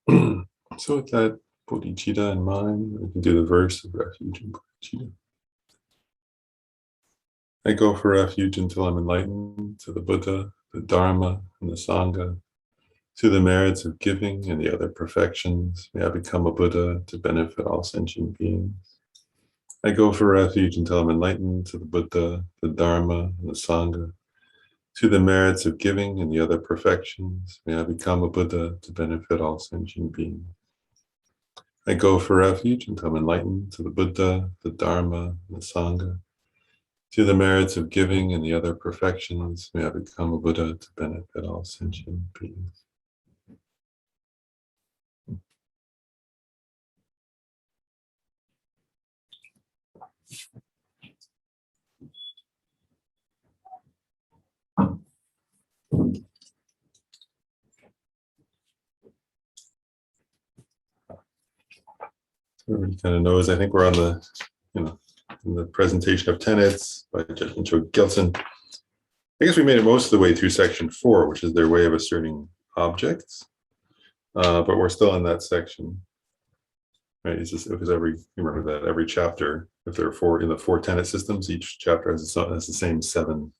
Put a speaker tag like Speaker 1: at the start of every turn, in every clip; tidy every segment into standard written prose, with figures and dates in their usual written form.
Speaker 1: So with that bodhicitta in mind, we can do the verse of refuge in bodhicitta. I go for refuge until I'm enlightened to the Buddha, the Dharma, and the Sangha, to the merits of giving and the other perfections. May I become a Buddha to benefit all sentient beings. I go for refuge until I'm enlightened to the Buddha, the Dharma, and the Sangha, to the merits of giving and the other perfections. May I become a Buddha to benefit all sentient beings. I go for refuge until I'm enlightened to the Buddha, the Dharma, and the Sangha, to the merits of giving and the other perfections. May I become a Buddha to benefit all sentient beings. Everybody kind of knows, I think we're on the, in the presentation of Tenets by Judgment Cho Gyaltsen. I guess we made it most of the way through section 4, which is their way of asserting objects, but we're still in that section, right? It's just because you remember that every chapter, if there are in the 4 tenet systems, each chapter has the same 7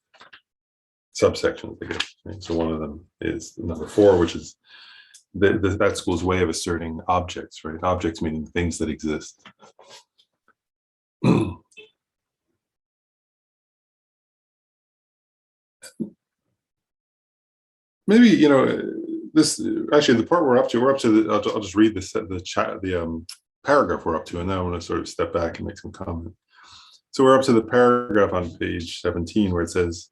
Speaker 1: subsections, I guess, right? So one of them is number 4, which is that school's way of asserting objects, right? Objects meaning things that exist. Maybe, this actually the part we're up to I'll just read the paragraph we're up to, and then I want to sort of step back and make some comment. So we're up to the paragraph on page 17 where it says,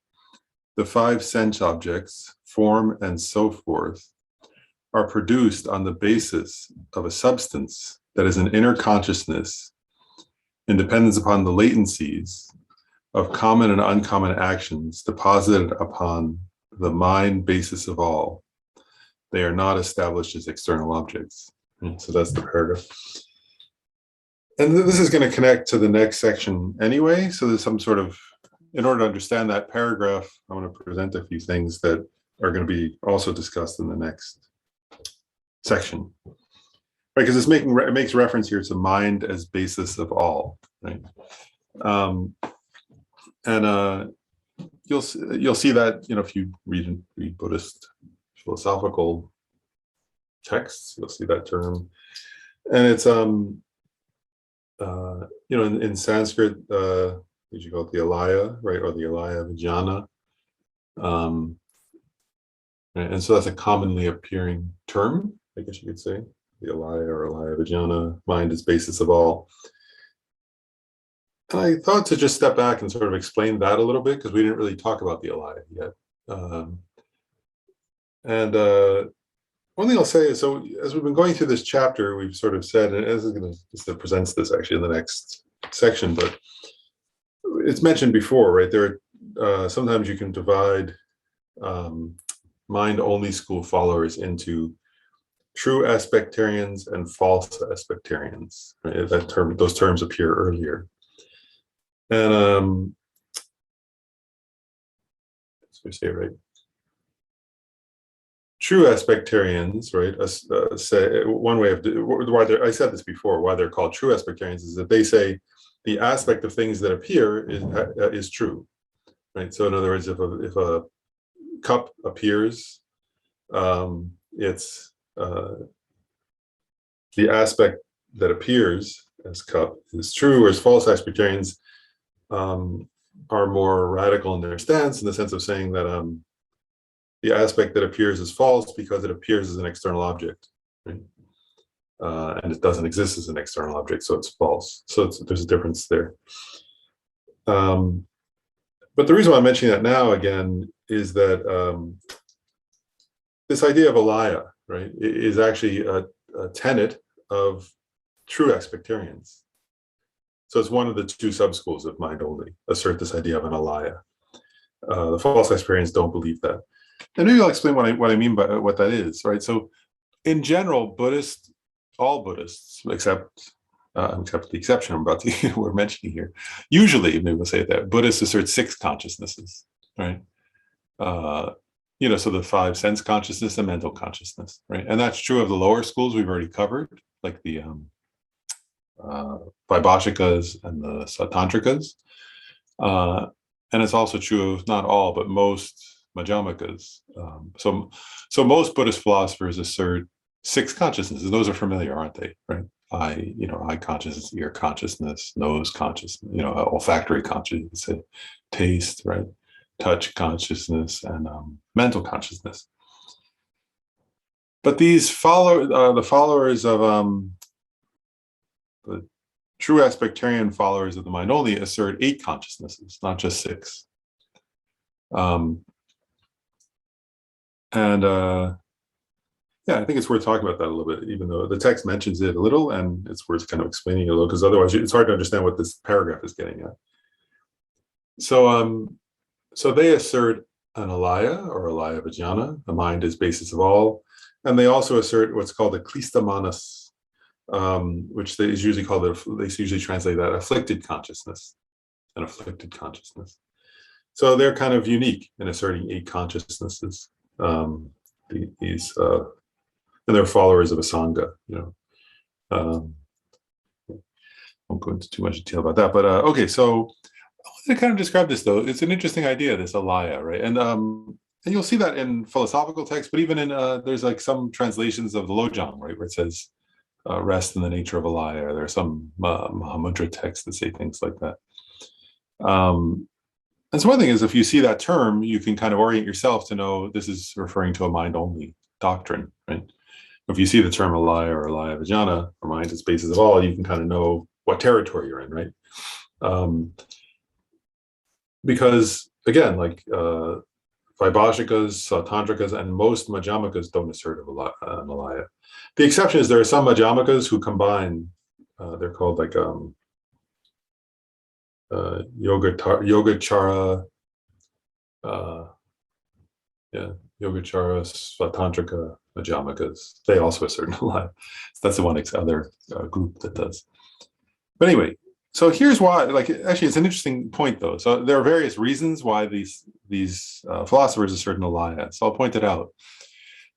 Speaker 1: the 5 sense objects, form and so forth, are produced on the basis of a substance that is an inner consciousness and depends upon the latencies of common and uncommon actions deposited upon the mind basis of all. They are not established as external objects. So that's the paragraph. And this is going to connect to the next section anyway. So there's some sort of, in order to understand that paragraph, I want to present a few things that are going to be also discussed in the next section, right? Because it makes reference here to mind as basis of all, right? You'll see that, if you read Buddhist philosophical texts, you'll see that term, and it's in Sanskrit, you call it the alaya, right, or the alaya vijnana, and so that's a commonly appearing term, I guess you could say, the alaya or alaya vijnana, mind is basis of all. And I thought to just step back and sort of explain that a little bit, because we didn't really talk about the alaya yet. One thing I'll say is, so as we've been going through this chapter, we've sort of said, and as it presents this actually in the next section, but it's mentioned before, right? There are sometimes you can divide mind-only school followers into true aspectarians and false aspectarians. Right? Those terms appear earlier. And let's say it right. True aspectarians, right? Say one way of why I said this before. Why they're called true aspectarians is that they say the aspect of things that appear is true, right? So in other words, if a cup appears, it's the aspect that appears as cup is true, whereas false aspectarians are more radical in their stance, in the sense of saying that the aspect that appears is false because it appears as an external object, right? And it doesn't exist as an external object, so it's false. So there's a difference there. But the reason why I'm mentioning that now again is that this idea of alaya, right, is actually a tenet of true aspectarians. So it's one of the 2 sub-schools of mind only assert this idea of an alaya. The false aspectarians don't believe that. And maybe I'll explain what I mean by what that is, right? So in general, all Buddhists, except the exception we're mentioning here, usually, maybe we'll say that, Buddhists assert 6 consciousnesses, right? so the five sense consciousness and mental consciousness, right? And that's true of the lower schools we've already covered, like the Vaibhashikas and the Satantrikas. And it's also true of not all, but most Madhyamikas. So most Buddhist philosophers assert six consciousnesses. Those are familiar, aren't they? Right? Eye consciousness, ear consciousness, nose consciousness, olfactory consciousness, taste, right? Touch consciousness, and mental consciousness. But these the followers of the true aspectarian followers of the mind only assert 8 consciousnesses, not just 6. Yeah, I think it's worth talking about that a little bit, even though the text mentions it a little, and it's worth kind of explaining it a little, because otherwise it's hard to understand what this paragraph is getting at. So they assert an alaya, or alaya vijnana, the mind is basis of all, and they also assert what's called a klista manas, which is usually called, they usually translate that afflicted consciousness, an afflicted consciousness. So they're kind of unique in asserting 8 consciousnesses. And they're followers of a sangha. I won't go into too much detail about that, but okay. So I want to kind of describe this, though. It's an interesting idea, this alaya, right? And you'll see that in philosophical texts, but even in there's like some translations of the Lojong, right, where it says rest in the nature of alaya. There are some Mahamudra texts that say things like that. And so one thing is, if you see that term, you can kind of orient yourself to know this is referring to a mind-only doctrine, right? If you see the term alaya or alaya vijnana, or mind is basis of all, you can kind of know what territory you're in, right? Because again, like Vaibhashikas, Tantrikas, and most Madhyamikas don't assert an alaya. The exception is there are some Madhyamikas who combine, they're called like Yogacara, Yogacara, Svatantrika, Madhyamikas. They also assert an alaya. So that's the one other group that does. But anyway, so here's why. Like, actually, it's an interesting point, though. So there are various reasons why these philosophers assert an alaya. So I'll point it out.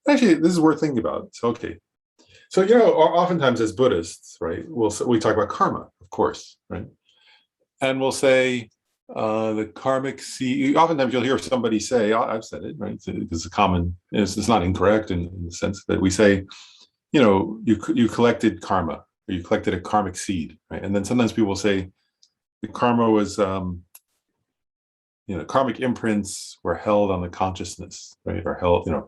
Speaker 1: Actually, this is worth thinking about. So okay, so oftentimes as Buddhists, right, we talk about karma, of course, right, and we'll say the karmic seed. Oftentimes you'll hear somebody say, I've said it, right? It's a common. It's not incorrect in the sense that we say, you collected karma, or you collected a karmic seed, right? And then sometimes people say the karma was, karmic imprints were held on the consciousness, right? Or held, the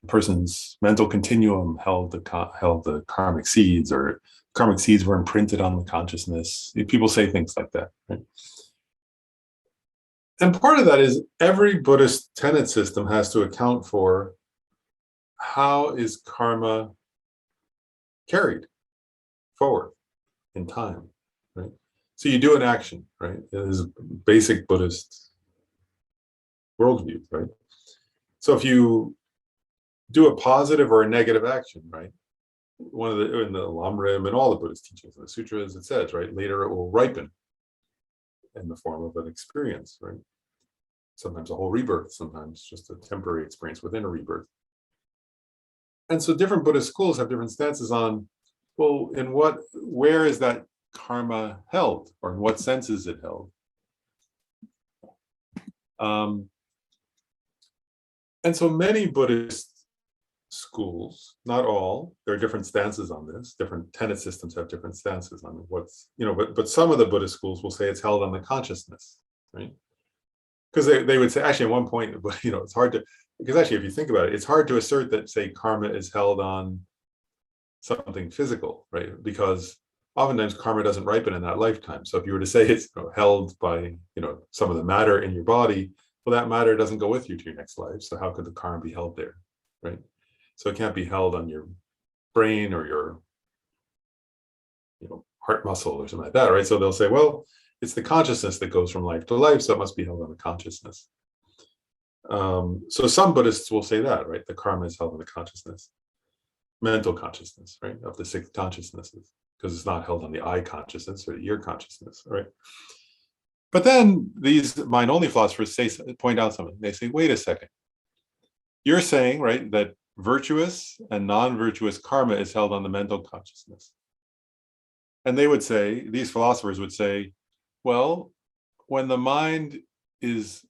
Speaker 1: person's mental continuum held the karmic seeds, or karmic seeds were imprinted on the consciousness. People say things like that, right? And part of that is every Buddhist tenet system has to account for how is karma carried forward in time, right? So you do an action, right? It is a basic Buddhist worldview, right? So if you do a positive or a negative action, right? In the Lamrim and all the Buddhist teachings and the sutras, it says, right, later it will ripen in the form of an experience, right? Sometimes a whole rebirth, sometimes just a temporary experience within a rebirth. And so different Buddhist schools have different stances on, well, where is that karma held, or in what sense is it held? And so many Buddhist schools, not all, there are different stances on this. Different tenet systems have different stances on what's, but some of the Buddhist schools will say it's held on the consciousness, right? Because they would say, actually, at one point, it's hard to, because actually, if you think about it, it's hard to assert that, say, karma is held on something physical, right? Because oftentimes karma doesn't ripen in that lifetime. So if you were to say it's held by, some of the matter in your body, well, that matter doesn't go with you to your next life. So how could the karma be held there, right? So it can't be held on your brain or your, heart muscle or something like that, right? So they'll say, well, it's the consciousness that goes from life to life, so it must be held on the consciousness. So some Buddhists will say that, right? The karma is held on the consciousness, mental consciousness, right? Of the 6 consciousnesses, because it's not held on the eye consciousness or the ear consciousness, right? But then these mind-only philosophers point out something. They say, wait a second. You're saying, right, that virtuous and non-virtuous karma is held on the mental consciousness. And they would say, these philosophers would say, well, when the mind is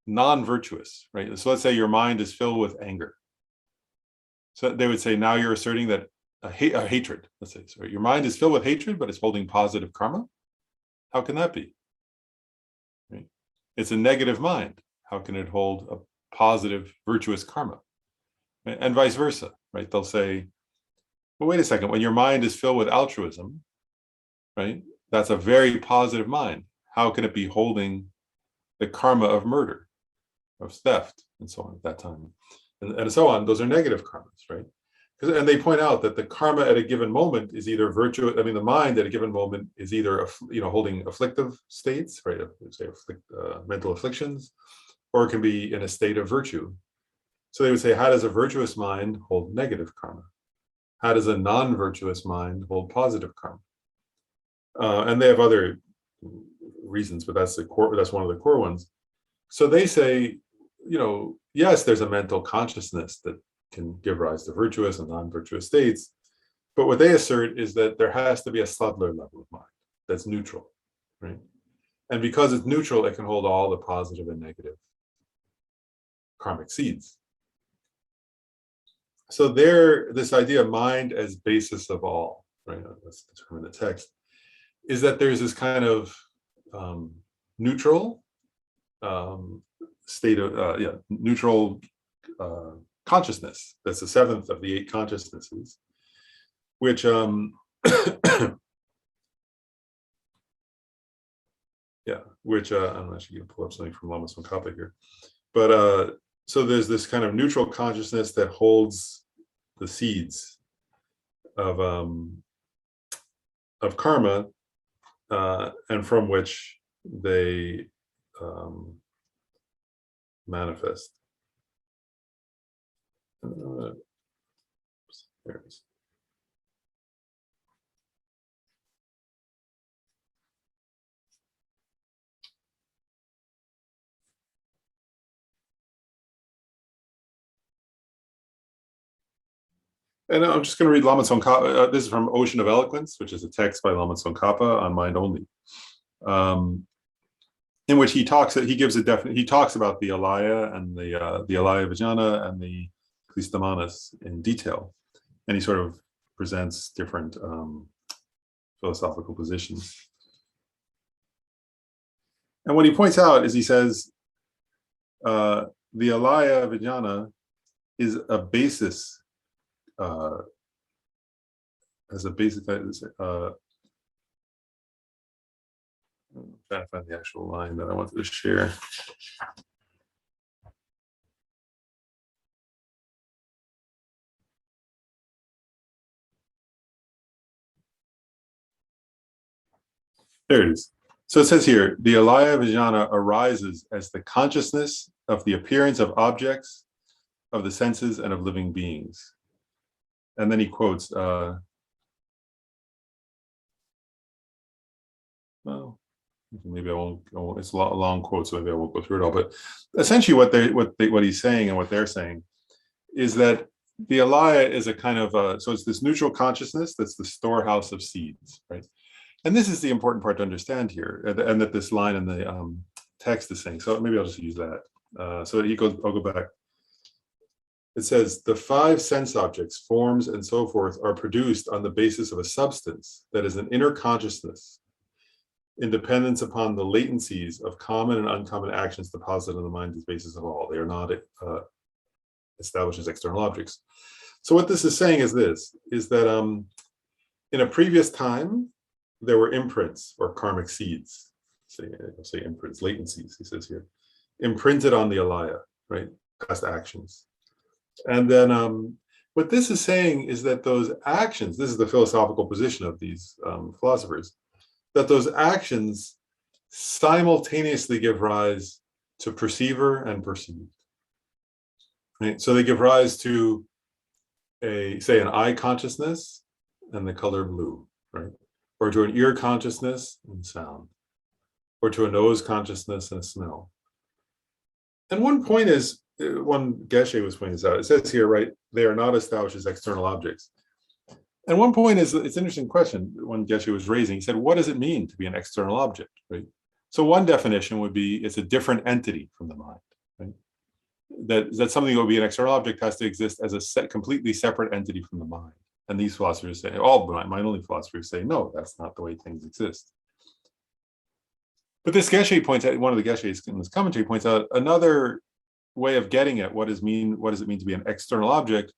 Speaker 1: non-virtuous, right? So let's say your mind is filled with anger. So they would say, now you're asserting that a hatred, let's say, sorry, your mind is filled with hatred, but it's holding positive karma. How can that be? Right? It's a negative mind. How can it hold a positive, virtuous karma? Right? And vice versa, right? They'll say, well, wait a second, when your mind is filled with altruism, right? That's a very positive mind. How can it be holding the karma of murder, of theft, and so on at that time? And so on. Those are negative karmas, right? And they point out that the karma at a given moment is either virtue. I mean, the mind at a given moment is either holding afflictive states, right? Say mental afflictions, or it can be in a state of virtue. So they would say, how does a virtuous mind hold negative karma? How does a non-virtuous mind hold positive karma? And they have other reasons, but that's the core. That's one of the core ones. So they say, yes, there's a mental consciousness that can give rise to virtuous and non-virtuous states. But what they assert is that there has to be a subtler level of mind that's neutral, right? And because it's neutral, it can hold all the positive and negative karmic seeds. So this idea of mind as basis of all, right? That's the term in the text, is that there's this kind of neutral state of neutral consciousness. That's the seventh of the 8 consciousnesses, which which I'm actually going to pull up something from Lama Tsongkhapa here, but so there's this kind of neutral consciousness that holds the seeds of karma, and from which they manifest. There it is. And I'm just going to read Lama Tsongkhapa. This is from Ocean of Eloquence, which is a text by Lama Tsongkhapa on mind only, in which he talks about the alaya and the alaya vijnana and the klistamanas in detail, and he sort of presents different philosophical positions. And what he points out is, he says the alaya vijnana is a basis. As a basic, I'm trying to find the actual line that I wanted to share. There it is. So it says here, the alaya vijnana arises as the consciousness of the appearance of objects, of the senses, and of living beings. And then he quotes, well, maybe I won't. It's a long quote, so maybe I won't go through it all. But essentially, what he's saying and what they're saying is that the alaya is a kind of so it's this neutral consciousness that's the storehouse of seeds, right? And this is the important part to understand here, and that this line in the text is saying. So maybe I'll just use that. So he goes. I'll go back. It says, the 5 sense objects, forms, and so forth are produced on the basis of a substance that is an inner consciousness, in dependence upon the latencies of common and uncommon actions deposited on the mind as basis of all. They are not established as external objects. So what this is saying is that in a previous time, there were imprints or karmic seeds, say imprints, latencies, he says here, imprinted on the alaya, right, past actions. And then what this is saying is that those actions, this is the philosophical position of these philosophers, that those actions simultaneously give rise to perceiver and perceived. Right? So they give rise to an eye consciousness and the color blue, right? Or to an ear consciousness and sound, or to a nose consciousness and a smell. And one point is, one Geshe was pointing this out. It says here, right, they are not established as external objects. And one point is, it's an interesting question one Geshe was raising. He said, what does it mean to be an external object, right? So one definition would be it's a different entity from the mind, right? That something that would be an external object has to exist as a completely separate entity from the mind. And these philosophers say, all mind-only philosophers say, no, that's not the way things exist. But this Geshe points out, one of the Geshes in this commentary points out another way of getting at what does it mean to be an external object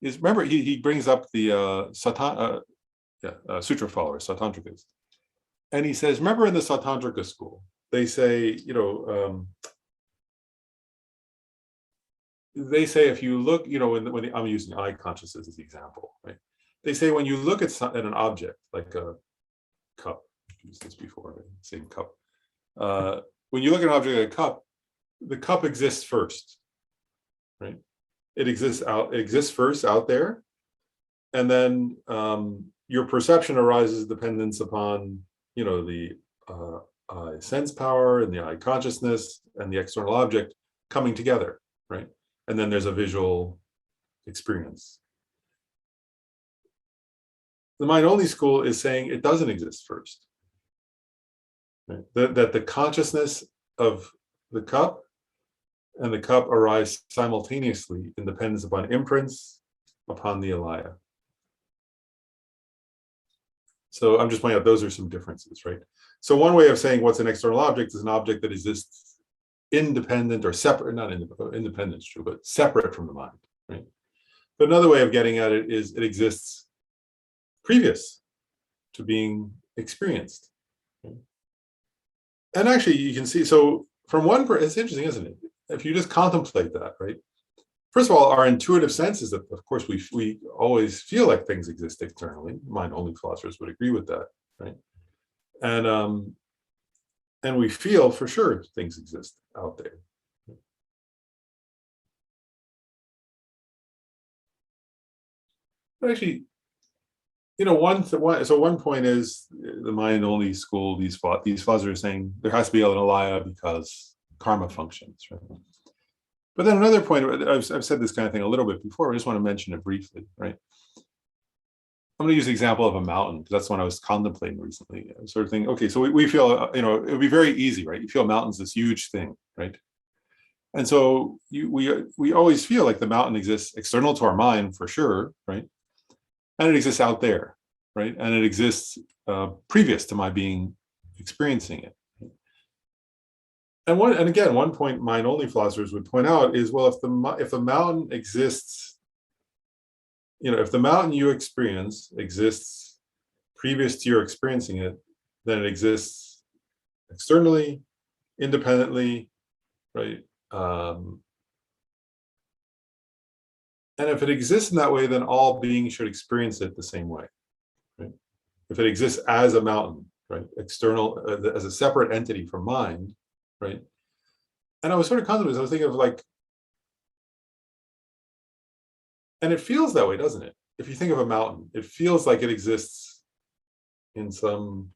Speaker 1: is, remember, he brings up the sutra followers, Satantrikas. And he says, remember in the Satantrika school, they say, they say if you look, I'm using eye consciousness as the example, right? They say when you look at an object, like a cup, I've used this before, right? Same cup. When you look at an object like a cup, the cup exists first, right? It exists first out there, and then your perception arises dependence upon the sense power and the eye consciousness and the external object coming together, right? And then there's a visual experience. The mind-only school is saying it doesn't exist first, right? That the consciousness of the cup and the cup arise simultaneously in dependence upon imprints upon the alaya. So I'm just pointing out those are some differences, right? So one way of saying what's an external object is an object that exists independent or separate, not independent is true, but separate from the mind, right? But another way of getting at it is it exists previous to being experienced. Right? And actually you can see, so from one, it's interesting, isn't it? If you just contemplate that, right? First of all, our intuitive sense is that, of course, we always feel like things exist externally. Mind-only philosophers would agree with that, right? And we feel for sure things exist out there. But actually, one point is the mind-only school. These philosophers are saying there has to be an alaya because karma functions, right? But then another point, I've said this kind of thing a little bit before, I just want to mention it briefly, right? I'm going to use the example of a mountain, because that's one I was contemplating recently. I was sort of thinking, okay, so we feel, it would be very easy, right? You feel a mountain's this huge thing, right? And so we always feel like the mountain exists external to our mind for sure, right? And it exists out there, right? And it exists previous to my experiencing it. And again, one point mind-only philosophers would point out is, well, if the mountain exists, if the mountain you experience exists previous to your experiencing it, then it exists externally, independently, right? And if it exists in that way, then all beings should experience it the same way, right? If it exists as a mountain, right, external, as a separate entity from mind, right? And I was sort of contemplating, I was thinking of like, and it feels that way, doesn't it? If you think of a mountain, it feels like it exists in some,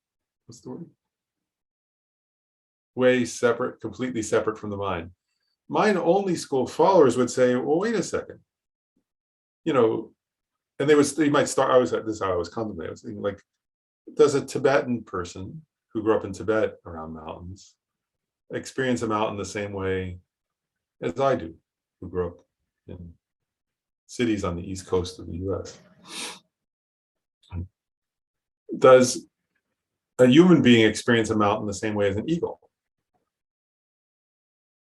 Speaker 1: what's the word? Way separate, completely separate from the mind. Mind-only school followers would say, well, wait a second. And they might start, this is how I was contemplating. I was thinking, like, does a Tibetan person who grew up in Tibet around mountains experience a mountain the same way as I do, who grew up in cities on the East Coast of the US? Does a human being experience a mountain the same way as an eagle?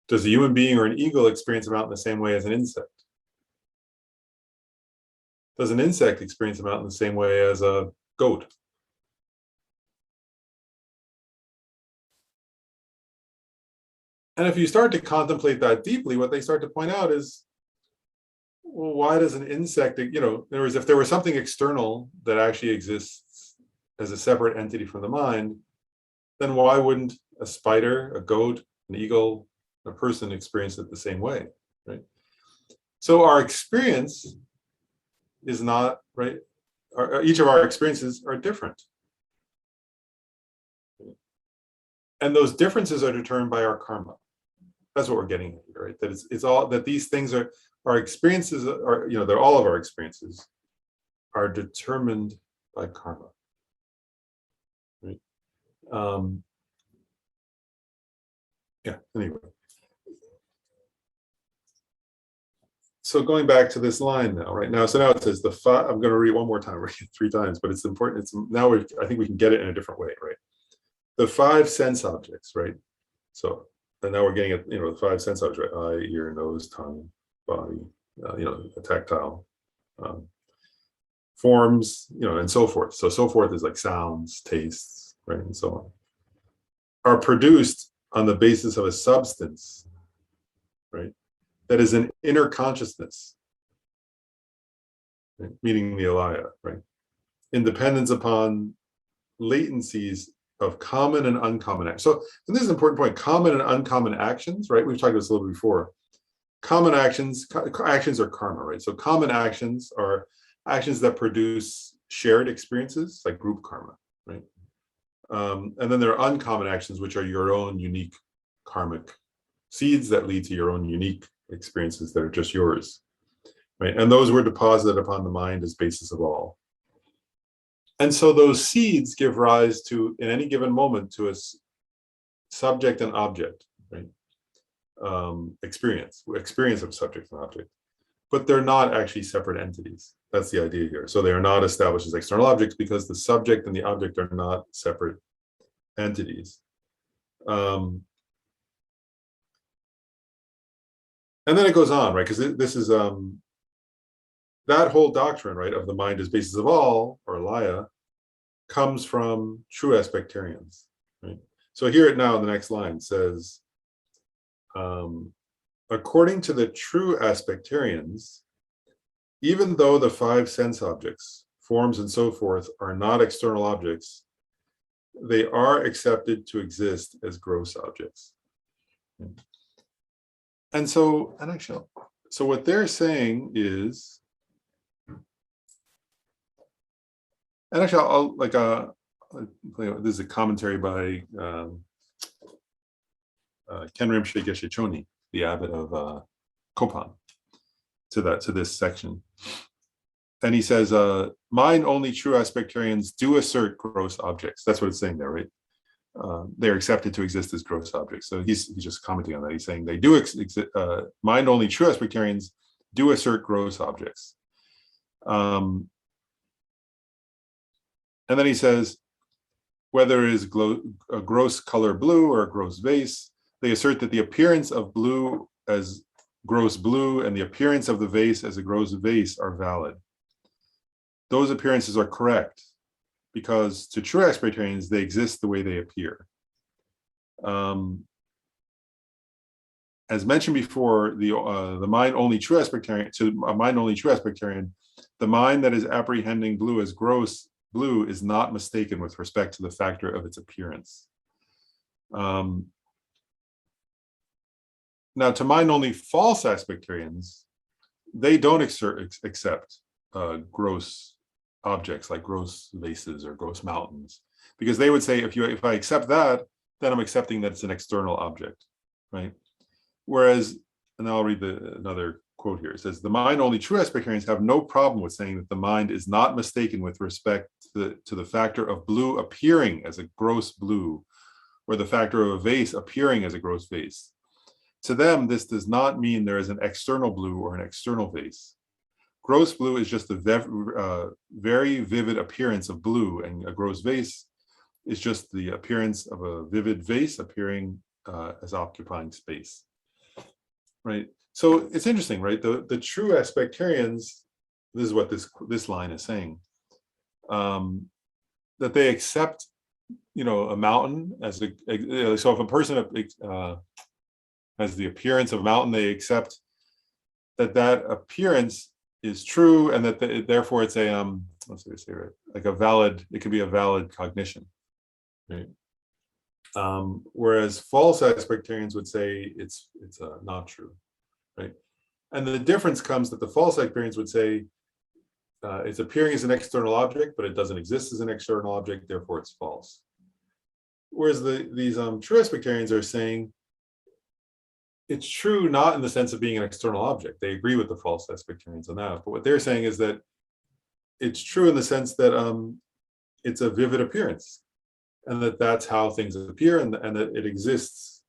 Speaker 1: Does a human being or an eagle experience a mountain the same way as an insect? Does an insect experience a mountain the same way as a goat? And if you start to contemplate that deeply, what they start to point out is, well, why does an insect, in other words, if there was something external that actually exists as a separate entity from the mind, then why wouldn't a spider, a goat, an eagle, a person experience it the same way, right? So our experience is not, right? Each of our experiences are different. And those differences are determined by our karma. That's what we're getting at here, right? That it's all that these things are our experiences are, they're all of our experiences are determined by karma, right? Yeah, anyway. So going back to this line now, right now, so now it says I'm going to read it one more time, read it 3 times, but it's important. It's now I think we can get it in a different way, right? The 5 sense objects, right? So, and now we're getting at, the 5 sense objects, right? Eye, ear, nose, tongue, body, a tactile, forms, and so forth. So forth is like sounds, tastes, right, and so on, are produced on the basis of a substance, right, that is an inner consciousness, right? Meaning the alaya, right? Independence upon latencies of common and uncommon actions. So, and this is an important point, common and uncommon actions, right? We've talked about this a little bit before. Common actions are karma, right? So common actions are actions that produce shared experiences, like group karma, right? And then there are uncommon actions, which are your own unique karmic seeds that lead to your own unique experiences that are just yours, right? And those were deposited upon the mind as basis of all. And so those seeds give rise to, in any given moment, to a subject and object, right? Experience of subject and object, but they're not actually separate entities. That's the idea here. So they are not established as external objects because the subject and the object are not separate entities. And then it goes on, right? Because this is that whole doctrine, right, of the mind as basis of all, or alaya, comes from true aspectarians, right? So here it now in the next line says, according to the true aspectarians, even though the 5 sense objects, forms and so forth, are not external objects, they are accepted to exist as gross objects. And so, so what they're saying is, and actually, I'll this is a commentary by Ken Rinpoche Geshe Choni, the abbot of Kopan, to this section. And he says, mind only true aspectarians do assert gross objects. That's what it's saying there, right? They're accepted to exist as gross objects. So he's just commenting on that. He's saying they do mind only true aspectarians do assert gross objects. And then he says, whether it is a gross color blue or a gross vase, they assert that the appearance of blue as gross blue and the appearance of the vase as a gross vase are valid. Those appearances are correct because to true aspectarians, they exist the way they appear. As mentioned before, the mind only true aspectarian, to a mind only true aspectarian, the mind that is apprehending blue as gross blue is not mistaken with respect to the factor of its appearance. Now, to mind only false aspectarians, they don't accept gross objects like gross vases or gross mountains, because they would say, if I accept that, then I'm accepting that it's an external object, right? Whereas, and I'll read another quote here. It says, the mind only true aspectarians have no problem with saying that the mind is not mistaken with respect to the factor of blue appearing as a gross blue, or the factor of a vase appearing as a gross vase. To them, this does not mean there is an external blue or an external vase. Gross blue is just a very vivid appearance of blue, and a gross vase is just the appearance of a vivid vase appearing as occupying space, right? So it's interesting, right? The true aspectarians, this is what this line is saying, that they accept, a mountain as so if a person has the appearance of a mountain, they accept that appearance is true, and that therefore it's a let's say right, like it could be a valid cognition, right? Whereas false aspectarians would say it's not true, right? And the difference comes that the false aspectarians would say it's appearing as an external object, but it doesn't exist as an external object, therefore it's false. Whereas these true aspectarians are saying it's true not in the sense of being an external object. They agree with the false aspectarians on that. But what they're saying is that it's true in the sense that it's a vivid appearance, and that's how things appear, and that it exists,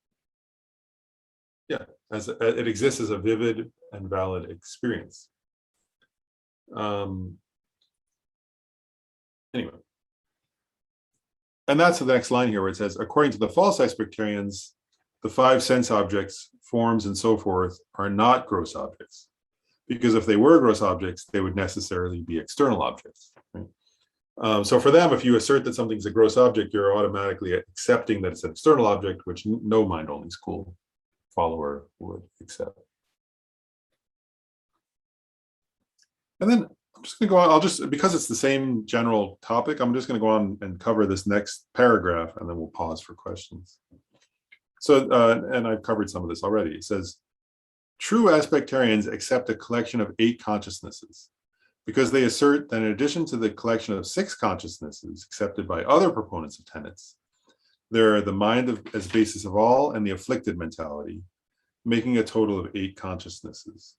Speaker 1: yeah, as it exists as a vivid and valid experience. Anyway, and that's the next line here, where it says, according to the false aspectarians, the five sense objects, forms, and so forth are not gross objects, because if they were gross objects, they would necessarily be external objects. Right? So for them, if you assert that something's a gross object, you're automatically accepting that it's an external object, which no mind-only school follower would accept. And then I'm just going to go on, because it's the same general topic, I'm just going to go on and cover this next paragraph, and then we'll pause for questions. So, and I've covered some of this already. It says, true aspectarians accept a collection of 8 consciousnesses, because they assert that in addition to the collection of 6 consciousnesses accepted by other proponents of tenets, there are the mind as basis of all and the afflicted mentality, making a total of 8 consciousnesses.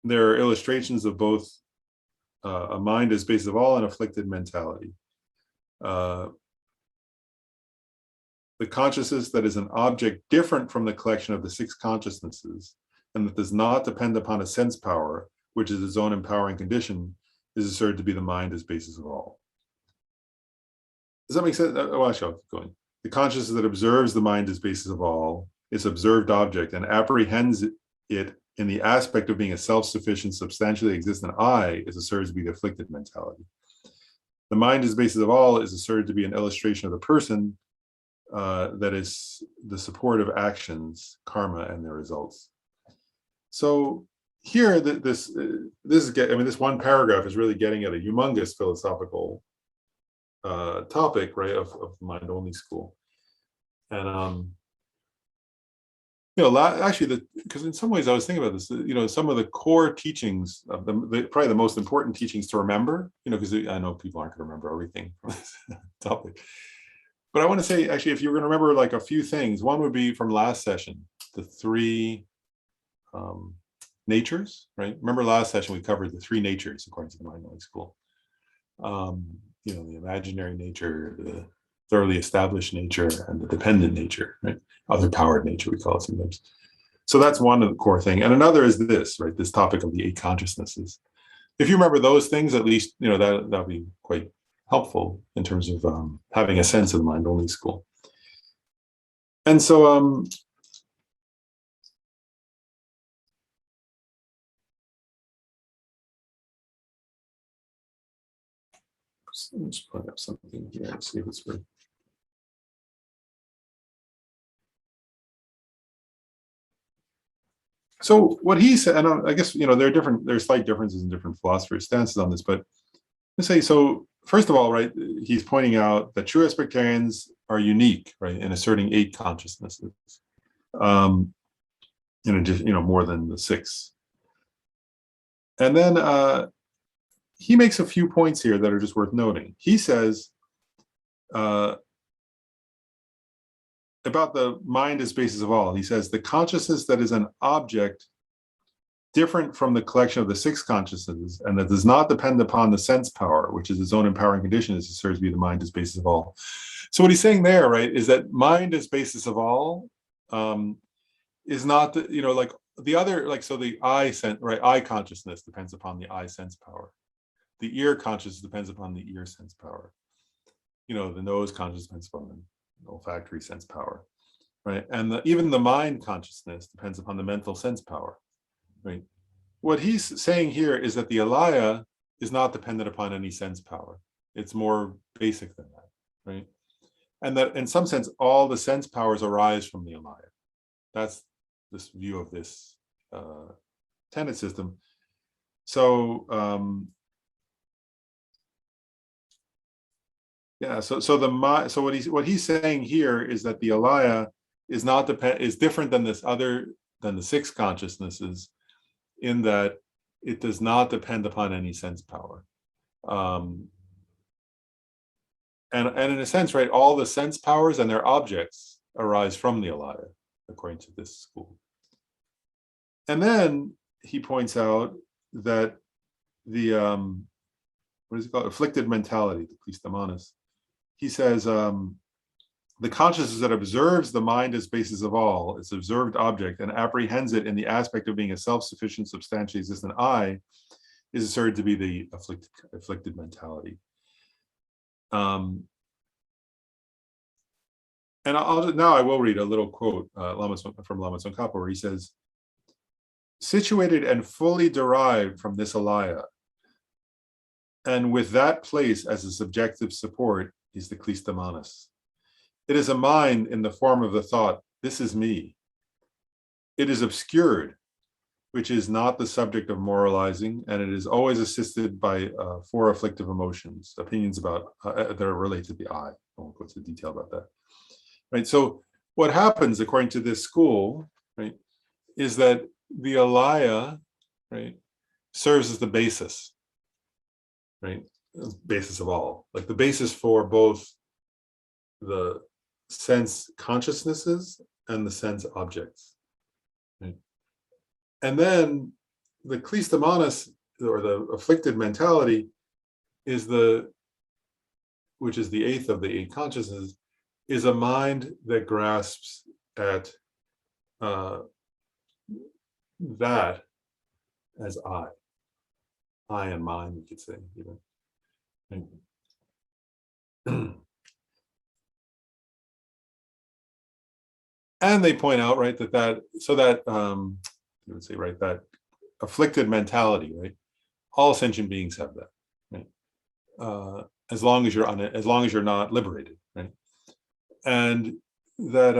Speaker 1: There are illustrations of both a mind as basis of all and afflicted mentality. The consciousness that is an object different from the collection of the 6 consciousnesses, and that does not depend upon a sense power, which is its own empowering condition, is asserted to be the mind as basis of all. Does that make sense? Oh, actually, I'll keep going. The consciousness that observes the mind as basis of all, its observed object, and apprehends it in the aspect of being a self-sufficient, substantially existent I, is asserted to be the afflicted mentality. The mind as basis of all is asserted to be an illustration of the person, that is the support of actions, karma, and their results. So here, this one paragraph is really getting at a humongous philosophical topic, right, of mind-only school. And actually, because in some ways I was thinking about this, some of the core teachings of probably the most important teachings to remember, because I know people aren't going to remember everything from this topic. But I want to say, actually, if you're going to remember like a few things, one would be from last session, the 3 natures, right? Remember last session we covered the 3 natures according to the mind-only school. The imaginary nature, the thoroughly established nature, and the dependent nature, right? Other powered nature, we call it sometimes. So that's one of the core thing. And another is this, right? This topic of the 8 consciousnesses. If you remember those things, at least, that'll be quite helpful in terms of having a sense of the mind-only school. And so, I'm just pulling up something here and see if it's right. So what he said, and I guess there's slight differences in different philosophers' stances on this, but let's say, so first of all, right, he's pointing out that true aspectarians are unique, right, in asserting 8 consciousnesses, in addition, more than the 6. And then he makes a few points here that are just worth noting. He says about the mind as basis of all, he says, the consciousness that is an object different from the collection of the 6 consciousnesses, and that does not depend upon the sense power, which is its own empowering condition, is asserted to be the mind as basis of all. So what he's saying there, right, is that mind as basis of all is not, like the other, like, so the eye consciousness depends upon the eye sense power. The ear consciousness depends upon the ear sense power. The nose consciousness depends upon the olfactory sense power, right? And even the mind consciousness depends upon the mental sense power, right? What he's saying here is that the alaya is not dependent upon any sense power. It's more basic than that, right? And that in some sense, all the sense powers arise from the alaya. That's this view of this tenet system. So so what he's saying here is that the alaya is different than the 6 consciousnesses, in that it does not depend upon any sense power. And in a sense, right, all the sense powers and their objects arise from the alaya, according to this school. And then he points out that the what is it called? Afflicted mentality, the Klistamanas. He says the consciousness that observes the mind as basis of all, its observed object, and apprehends it in the aspect of being a self-sufficient, substantially existent I, is asserted to be the afflicted mentality. And now I will read a little quote from Lama Tsongkhapa, where he says, situated and fully derived from this alaya, and with that place as a subjective support, is the Klistamanas. It is a mind in the form of the thought, this is me. It is obscured, which is not the subject of moralizing, and it is always assisted by four afflictive emotions, opinions about that are related to the I. I won't go into detail about that. Right. So what happens, according to this school, right, is that the alaya, right, serves as the basis, right, basis of all, like the basis for both the sense consciousnesses and the sense objects. Right? And then the Klistamanas, or the afflicted mentality, is which is the eighth of the eight consciousnesses, is a mind that grasps at that as I and mine, we could say, even. And they point out, right, that you would say, right, that afflicted mentality, right, all sentient beings have that, right, as long as you're not liberated, right, and that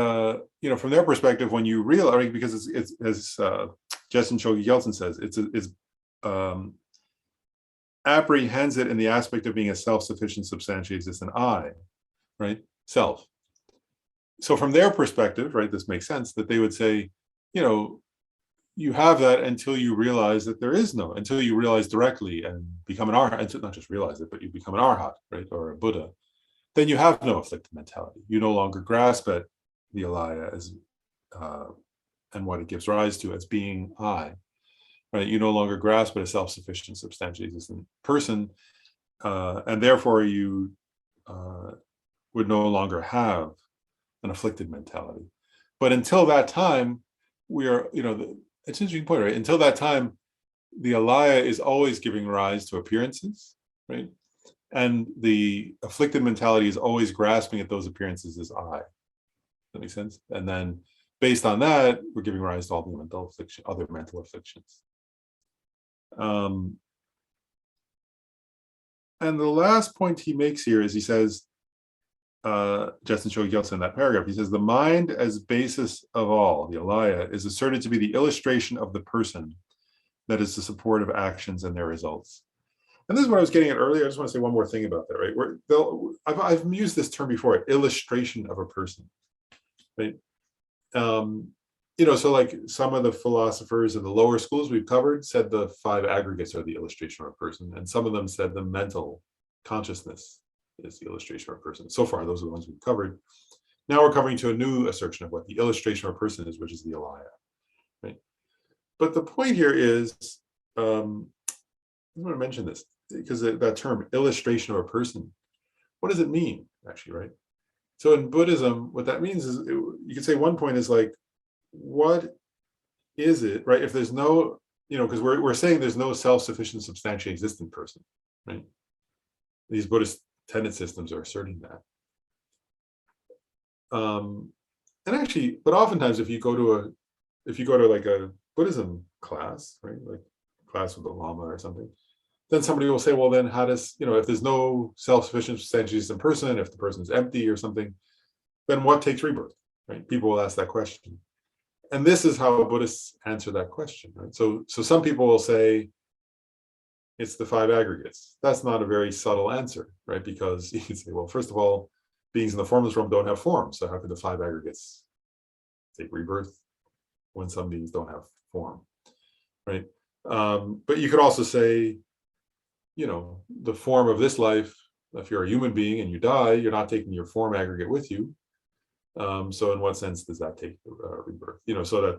Speaker 1: from their perspective, when you realize, right, because it's as Justin Chogi Yeltsin says, it's apprehends it in the aspect of being a self-sufficient, substantially existent I, right, self. So from their perspective, right, this makes sense that they would say, you have that until you realize that there is no, until you realize directly and become an arhat, not just realize it, but you become an arhat, right, or a Buddha, then you have no afflicted mentality. You no longer grasp at the alaya as and what it gives rise to as being I, right? You no longer grasp at a self-sufficient, substantially existent person, and therefore you would no longer have an afflicted mentality. But until that time, we are, it's an interesting point, right? Until that time, the alaya is always giving rise to appearances, right? And the afflicted mentality is always grasping at those appearances as I. Does that make sense? And then based on that, we're giving rise to all the other mental afflictions. And the last point he makes here is he says, Justin Chogi Yeltsin in that paragraph, he says, the mind as basis of all, the alaya, is asserted to be the illustration of the person that is the support of actions and their results. And this is what I was getting at earlier. I just want to say one more thing about that, right? I've used this term before, illustration of a person, right? So like some of the philosophers in the lower schools we've covered said the five aggregates are the illustration of a person, and some of them said the mental consciousness is the illustration of a person. So far, those are the ones we've covered. Now we're coming to a new assertion of what the illustration of a person is, which is the alaya, right? But the point here is, I want to mention this because that term illustration of a person, what does it mean actually, right? So in Buddhism, what that means is, you could say one point is like, what is it, right? If there's no, because we're saying there's no self-sufficient, substantially existent person, right? These Buddhist tenet systems are asserting that. And actually, but oftentimes if you go to like a Buddhism class, right, like class with a Lama or something, then somebody will say, well, then how does, if there's no self-sufficient, substantially existent person, if the person's empty or something, then what takes rebirth, right? People will ask that question. And this is how Buddhists answer that question, right? So some people will say, it's the five aggregates. That's not a very subtle answer, right? Because you can say, well, first of all, beings in the formless realm don't have form. So how could the five aggregates take rebirth when some beings don't have form, right? But you could also say, the form of this life if you're a human being and you die, you're not taking your form aggregate with you. So in what sense does that take rebirth? So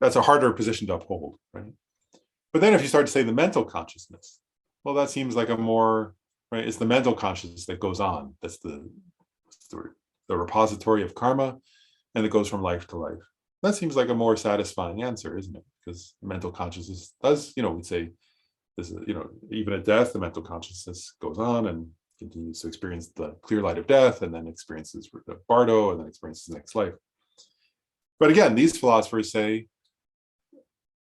Speaker 1: that's a harder position to uphold, right? But then if you start to say the mental consciousness, well, that seems like a more, right? It's the mental consciousness that goes on. That's the repository of karma, and it goes from life to life. That seems like a more satisfying answer, isn't it? Because mental consciousness does, we'd say this is, even at death, the mental consciousness goes on and continues to experience the clear light of death, and then experiences Bardo, and then experiences the next life. But again, these philosophers say,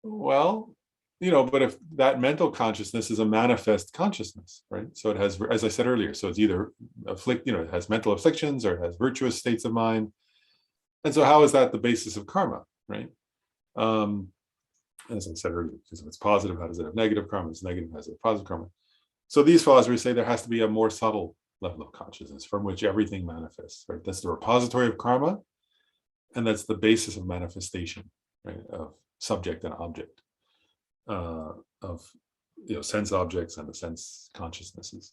Speaker 1: well, but if that mental consciousness is a manifest consciousness, right? So it has, as I said earlier, so it's either it has mental afflictions or it has virtuous states of mind. And so how is that the basis of karma, right? As I said earlier, because if it's positive, how does it have negative karma? If it's negative, how does it have positive karma? So these philosophers say there has to be a more subtle level of consciousness from which everything manifests, right? That's the repository of karma, and that's the basis of manifestation, right? Of subject and object, of sense objects and the sense consciousnesses.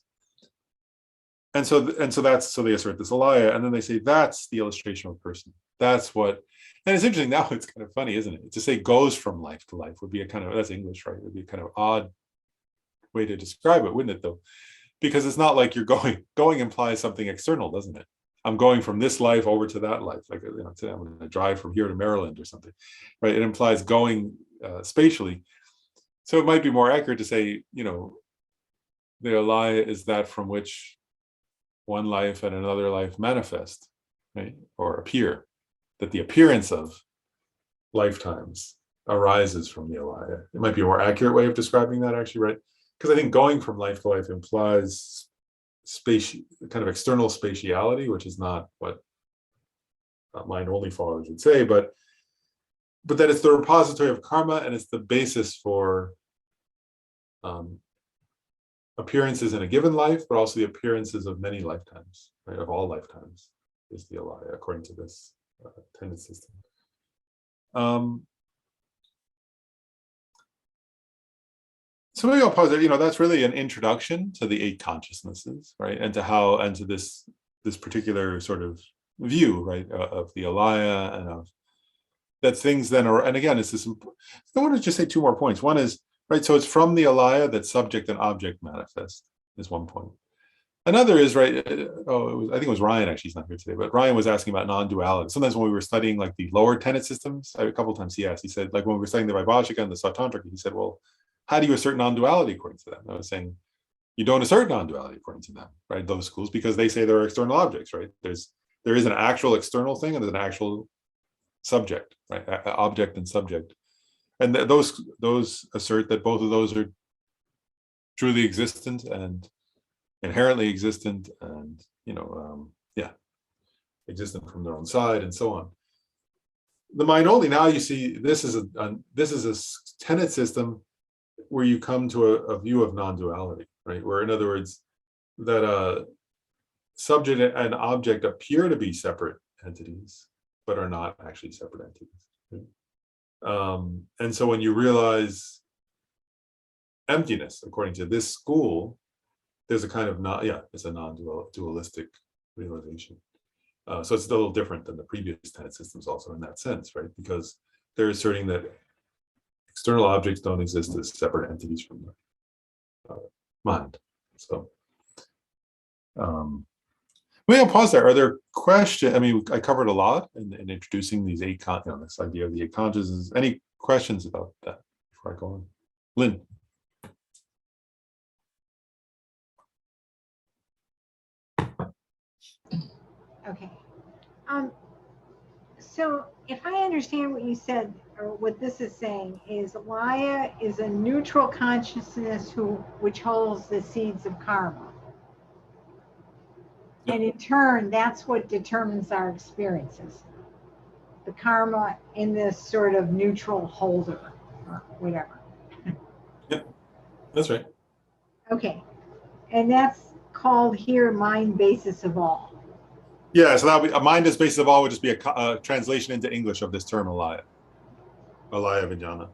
Speaker 1: And so they assert this alaya, and then they say that's the illustration of a person. That's what, and it's interesting now. It's kind of funny, isn't it? To say goes from life to life would be a kind of, that's English, right? It would be a kind of odd way to describe it, wouldn't it? Though, because it's not like you're going. Going implies something external, doesn't it? I'm going from this life over to that life. Like today I'm going to drive from here to Maryland or something, right? It implies going spatially. So it might be more accurate to say, the alaya is that from which one life and another life manifest, right? Or appear, that the appearance of lifetimes arises from the alaya. It might be a more accurate way of describing that, actually, right? Because I think going from life to life implies kind of external spatiality, which is not what mind-only followers would say, but that it's the repository of karma, and it's the basis for appearances in a given life, but also the appearances of many lifetimes, right? Of all lifetimes is the alaya, according to this tenet system. So maybe I'll pause there. That's really an introduction to the 8 consciousnesses, right? And to this particular sort of view, right, of the alaya, and of that things then are, and again, it's this. I want to just say 2 more points. One is, right, so it's from the alaya that subject and object manifest, is one point. Another is, right, I think it was Ryan, actually, he's not here today, but Ryan was asking about non-duality. Sometimes when we were studying like the lower tenet systems, a couple of times he asked, he said, like when we were studying the Vaibhashika and the Sautantrika, he said, well, how do you assert non-duality according to them? I was saying, you don't assert non-duality according to them, right? Those schools, because they say there are external objects, right? There is an actual external thing, and there's an actual subject, right? Object and subject. And those assert that both of those are truly existent and inherently existent, and existent from their own side, and so on. The mind only, now you see, this is a tenet system where you come to a view of non-duality, right? Where, in other words, that subject and object appear to be separate entities, but are not actually separate entities. Right? And so when you realize emptiness, according to this school, there's a kind of it's a non-dualistic realization. So it's a little different than the previous tenet systems also in that sense, right? Because they're asserting that external objects don't exist as separate entities from the mind. So maybe I'll pause there. Are there questions? I mean, I covered a lot in introducing these 8 this idea of the 8 consciousnesses. Any questions about that before I go on? Lynn.
Speaker 2: Okay. So if I understand what you said, or what this is saying, is alaya is a neutral consciousness which holds the seeds of karma. Yep. And in turn, that's what determines our experiences. The karma in this sort of neutral holder, or whatever.
Speaker 1: Yep, that's right.
Speaker 2: Okay. And that's called here mind basis of all.
Speaker 1: Yeah, so that would be, a mind as basis of all would just be a translation into English of this term alaya vijnana.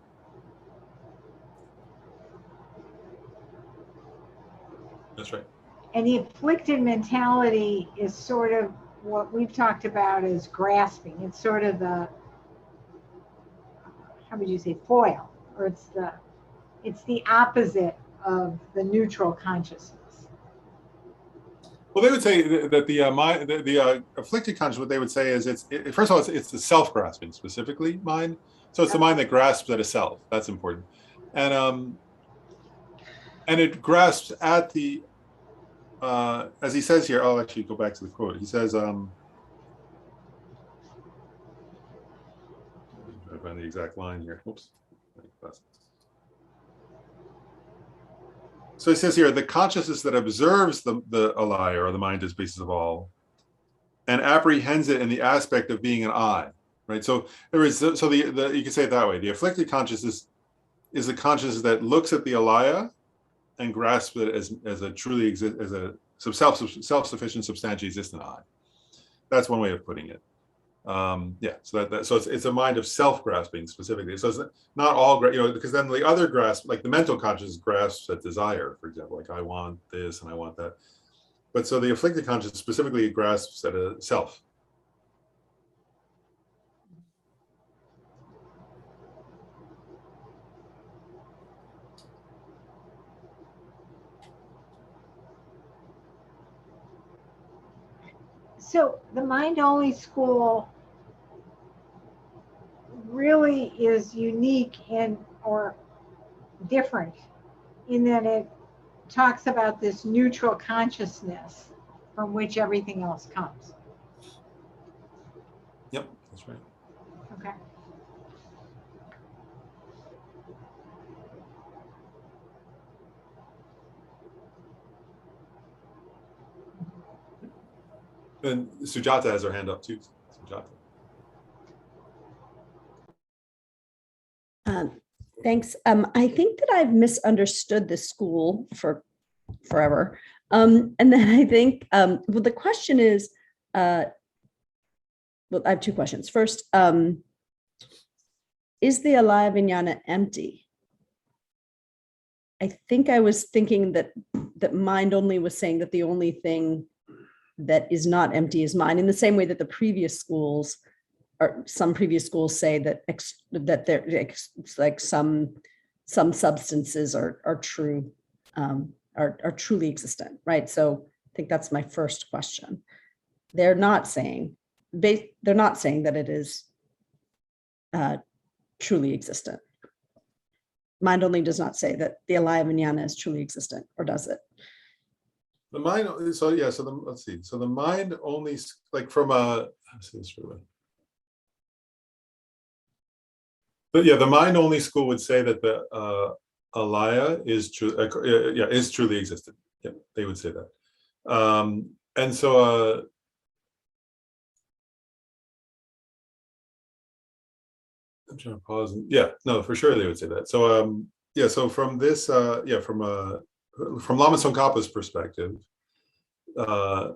Speaker 1: That's right.
Speaker 2: And the afflicted mentality is sort of what we've talked about as grasping. It's sort of the, how would you say, foil, or it's the opposite of the neutral consciousness.
Speaker 1: Well, they would say that the afflicted conscious, what they would say is first of all, it's the self-grasping specifically mind. So it's the mind that grasps at a self. That's important. And it grasps at the, as he says here, I'll actually go back to the quote. He says, I find the exact line here. Oops. So he says here, the consciousness that observes the alaya, or the mind as basis of all, and apprehends it in the aspect of being an I, right? So there is, so you can say it that way. The afflicted consciousness is the consciousness that looks at the alaya and grasps it as a truly exist, as a self-sufficient, substantially existent I. That's one way of putting it. Yeah, so so it's a mind of self-grasping specifically. So it's not all, because then the other grasp, like the mental consciousness, grasps at desire, for example, like I want this and I want that. But so the afflicted consciousness specifically grasps at a self.
Speaker 2: So the mind-only school really is unique or different in that it talks about this neutral consciousness from which everything else comes.
Speaker 1: Yep, that's right.
Speaker 2: Okay.
Speaker 1: And Sujata has her hand up too. Sujata.
Speaker 3: Thanks. I think that I've misunderstood this school for forever. And then I think, well, the question is, well, I have two questions. First, is the alaya vijnana empty? I think I was thinking that mind only was saying that the only thing that is not empty is mind, in the same way that the previous schools, or some previous schools, say that it's like some substances are true, are truly existent, right? So I think that's my first question. They're not saying that it is truly existent. Mind only does not say that the alaya vijnana is truly existent, or does it?
Speaker 1: The mind, so yeah, so let's see. So the mind only, like from a, let's see this really. But yeah, the mind only school would say that the alaya is true, is truly existent. Yeah, they would say that. And so I'm trying to pause. Yeah, no, for sure they would say that. So yeah, so from this, from Lama Tsongkhapa's perspective, the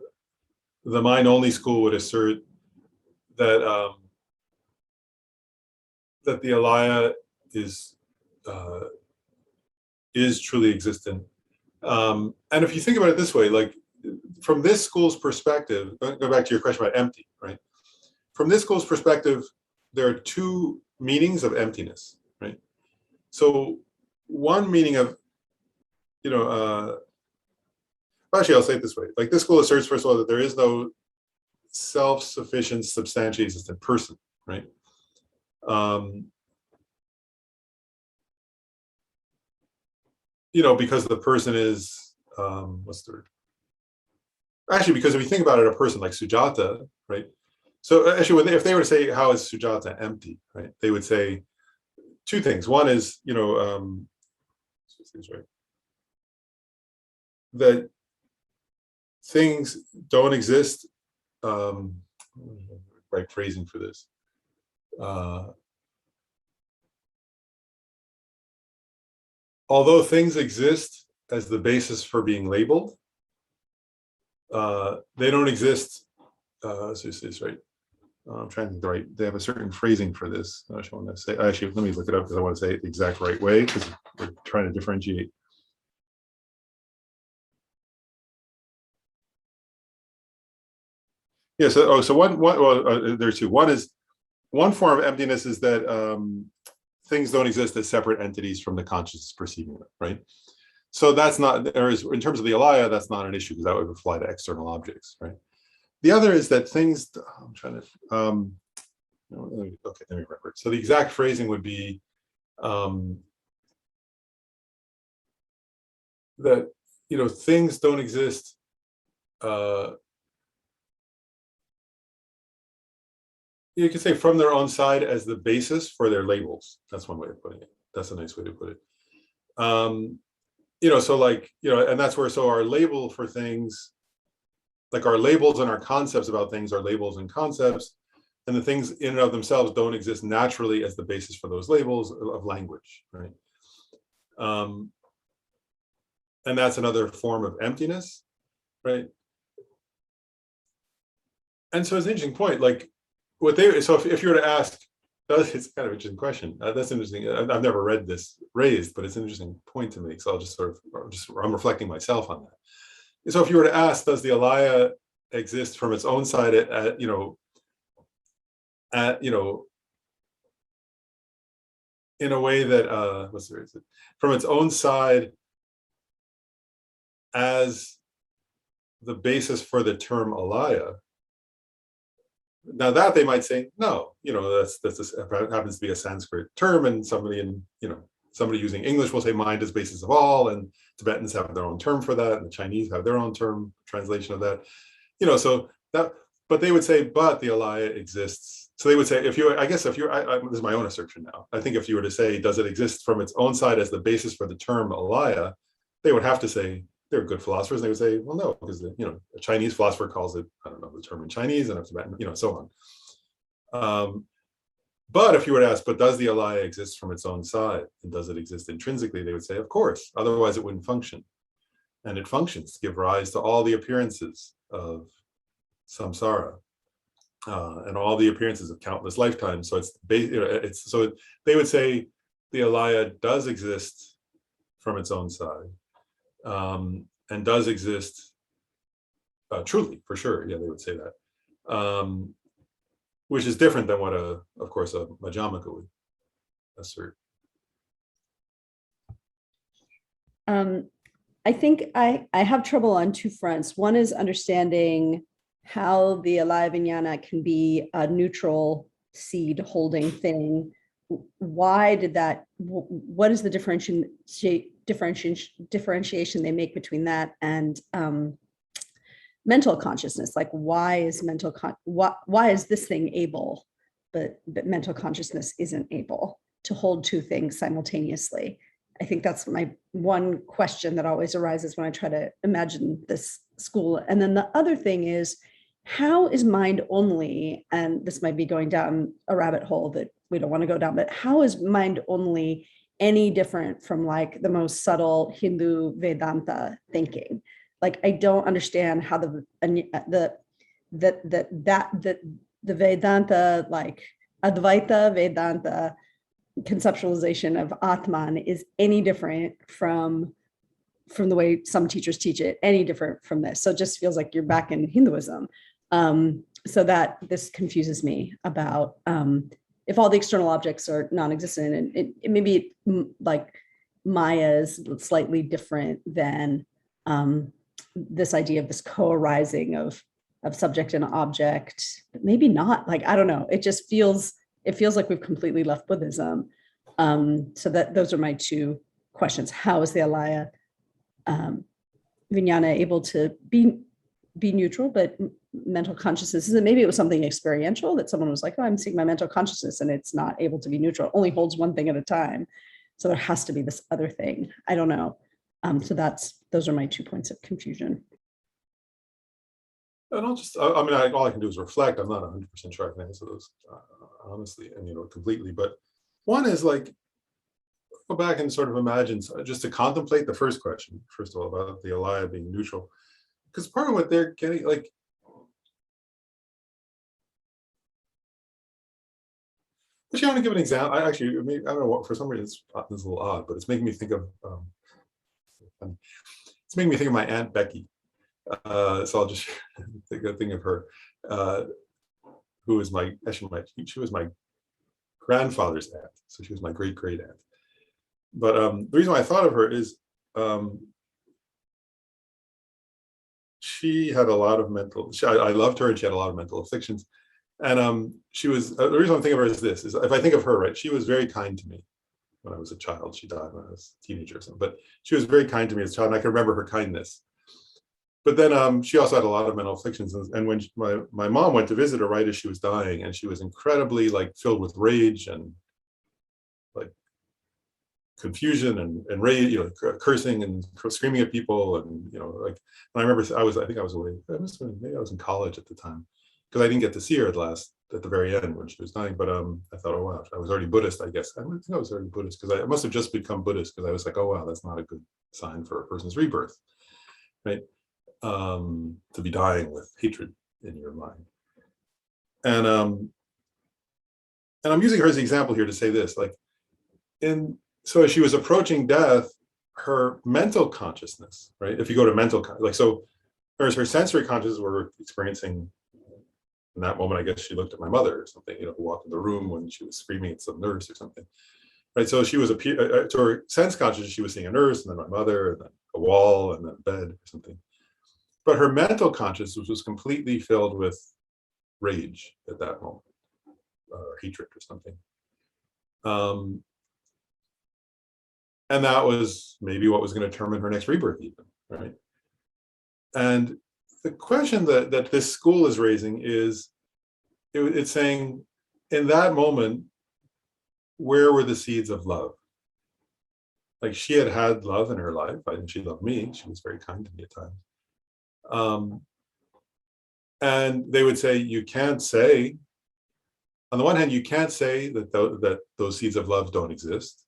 Speaker 1: mind only school would assert that that the alaya is truly existent. And if you think about it this way, like from this school's perspective, go back to your question about empty, right? From this school's perspective, there are two meanings of emptiness, right? So one meaning of, actually, I'll say it this way. Like this school asserts, first of all, that there is no self-sufficient, substantially existent person, right? Because the person is, what's the word? Actually, because if you think about it, a person like Sujata, right? So actually, if they were to say, how is Sujata empty, right? They would say two things. One is, right, that things don't exist, right phrasing for this. Although things exist as the basis for being labeled, they don't exist. Right. I'm trying to think right. They have a certain phrasing for this. I just want to say. Actually, let me look it up because I want to say it the exact right way because we're trying to differentiate. Yeah. So there's two. One form of emptiness is that things don't exist as separate entities from the consciousness perceiving them, right? So that's not, there is, in terms of the alaya, that's not an issue because that would apply to external objects, right? The other is that things, I'm trying to, okay, let me remember. So the exact phrasing would be that, things don't exist you could say from their own side as the basis for their labels. That's one way of putting it. That's a nice way to put it. So like, and that's where, so our label for things, like our labels and our concepts about things are labels and concepts, and the things in and of themselves don't exist naturally as the basis for those labels of language, right? And that's another form of emptiness, right? And so it's an interesting point, like, so if you were to ask, it's kind of an interesting question. That's interesting. I've never read this raised, but it's an interesting point to make. So I'll just I'm reflecting myself on that. So if you were to ask, does the alaya exist from its own side in a way that, from its own side as the basis for the term alaya? Now that they might say no, that's happens to be a Sanskrit term, and somebody using English will say mind is basis of all, and Tibetans have their own term for that, and the Chinese have their own term translation of that, so that, but they would say, but the alaya exists. So they would say, this is my own assertion now. I think if you were to say, does it exist from its own side as the basis for the term alaya, they would have to say, they're good philosophers, and they would say, well, no, because a Chinese philosopher calls it, I don't know the term in Chinese, and a Tibetan, so on. But if you were to ask, but does the alaya exist from its own side, and does it exist intrinsically? They would say, of course, otherwise it wouldn't function. And it functions to give rise to all the appearances of samsara, and all the appearances of countless lifetimes. So so they would say the alaya does exist from its own side. And does exist truly, for sure. Yeah, they would say that, which is different than what of course, a Madhyamaka would assert.
Speaker 3: I think I have trouble on two fronts. One is understanding how the alaya vijnana can be a neutral seed holding thing. Why did that? What is the differentiation they make between that and mental consciousness? Like, why is why is this thing able, but mental consciousness isn't able to hold two things simultaneously? I think that's my one question that always arises when I try to imagine this school. And then the other thing is, how is mind only, and this might be going down a rabbit hole that we don't want to go down, but how is mind only any different from like the most subtle Hindu Vedanta thinking? Like, I don't understand how the Vedanta, like Advaita Vedanta conceptualization of Atman is any different from the way some teachers teach it, any different from this. So it just feels like you're back in Hinduism. So that this confuses me about if all the external objects are non-existent, and it maybe like Maya is slightly different than this idea of this co-arising of subject and object, but maybe not. Like, I don't know. It just feels like we've completely left Buddhism. So that those are my two questions. How is the alaya vijnana able to be neutral, but mental consciousness isn't? Maybe it was something experiential that someone was like, oh, I'm seeing my mental consciousness, and it's not able to be neutral. It only holds one thing at a time. So there has to be this other thing. I don't know. So those are my 2 points of confusion.
Speaker 1: And all I can do is reflect. I'm not 100% sure I can answer those honestly and completely. But one is like, go back and sort of imagine, just to contemplate the first question, first of all, about the alaya being neutral, because part of what they're getting, like, actually, I want to give an example. I don't know what, for some reason it's a little odd, but it's making me think of my Aunt Becky. So I'll just think of her. uh, who was she was my grandfather's aunt, so she was my great great aunt. But the reason why I thought of her is she had a lot of I loved her, and she had a lot of mental afflictions. And she was the reason I'm thinking of her is this: is if I think of her, right, she was very kind to me when I was a child. She died when I was a teenager or something, but she was very kind to me as a child, and I can remember her kindness. But then she also had a lot of mental afflictions, and when my mom went to visit her right as she was dying, and she was incredibly like filled with rage and like confusion and rage, cursing and screaming at people, and like. And I remember I think I was away. Maybe I was in college at the time, because I didn't get to see her at the very end when she was dying. But I thought, oh wow, I was already Buddhist, I guess. I think I was already Buddhist, because I must have just become Buddhist, because I was like, oh wow, that's not a good sign for a person's rebirth, right? To be dying with hatred in your mind. And I'm using her as an example here to say this, like, so as she was approaching death, her mental consciousness, right? If you go to her sensory consciousness were experiencing in that moment. I guess she looked at my mother or something, who walked in the room when she was screaming at some nurse or something, right? So she was to her sense consciousness, she was seeing a nurse, and then my mother, and then a wall, and then a bed or something. But her mental consciousness was completely filled with rage at that moment, or hatred or something. And that was maybe what was going to determine her next rebirth even, right? And the question that this school is raising is, it's saying, in that moment, where were the seeds of love? Like, she had love in her life. I think she loved me. She was very kind to me at times. And they would say, you can't say, on the one hand, you can't say that those seeds of love don't exist.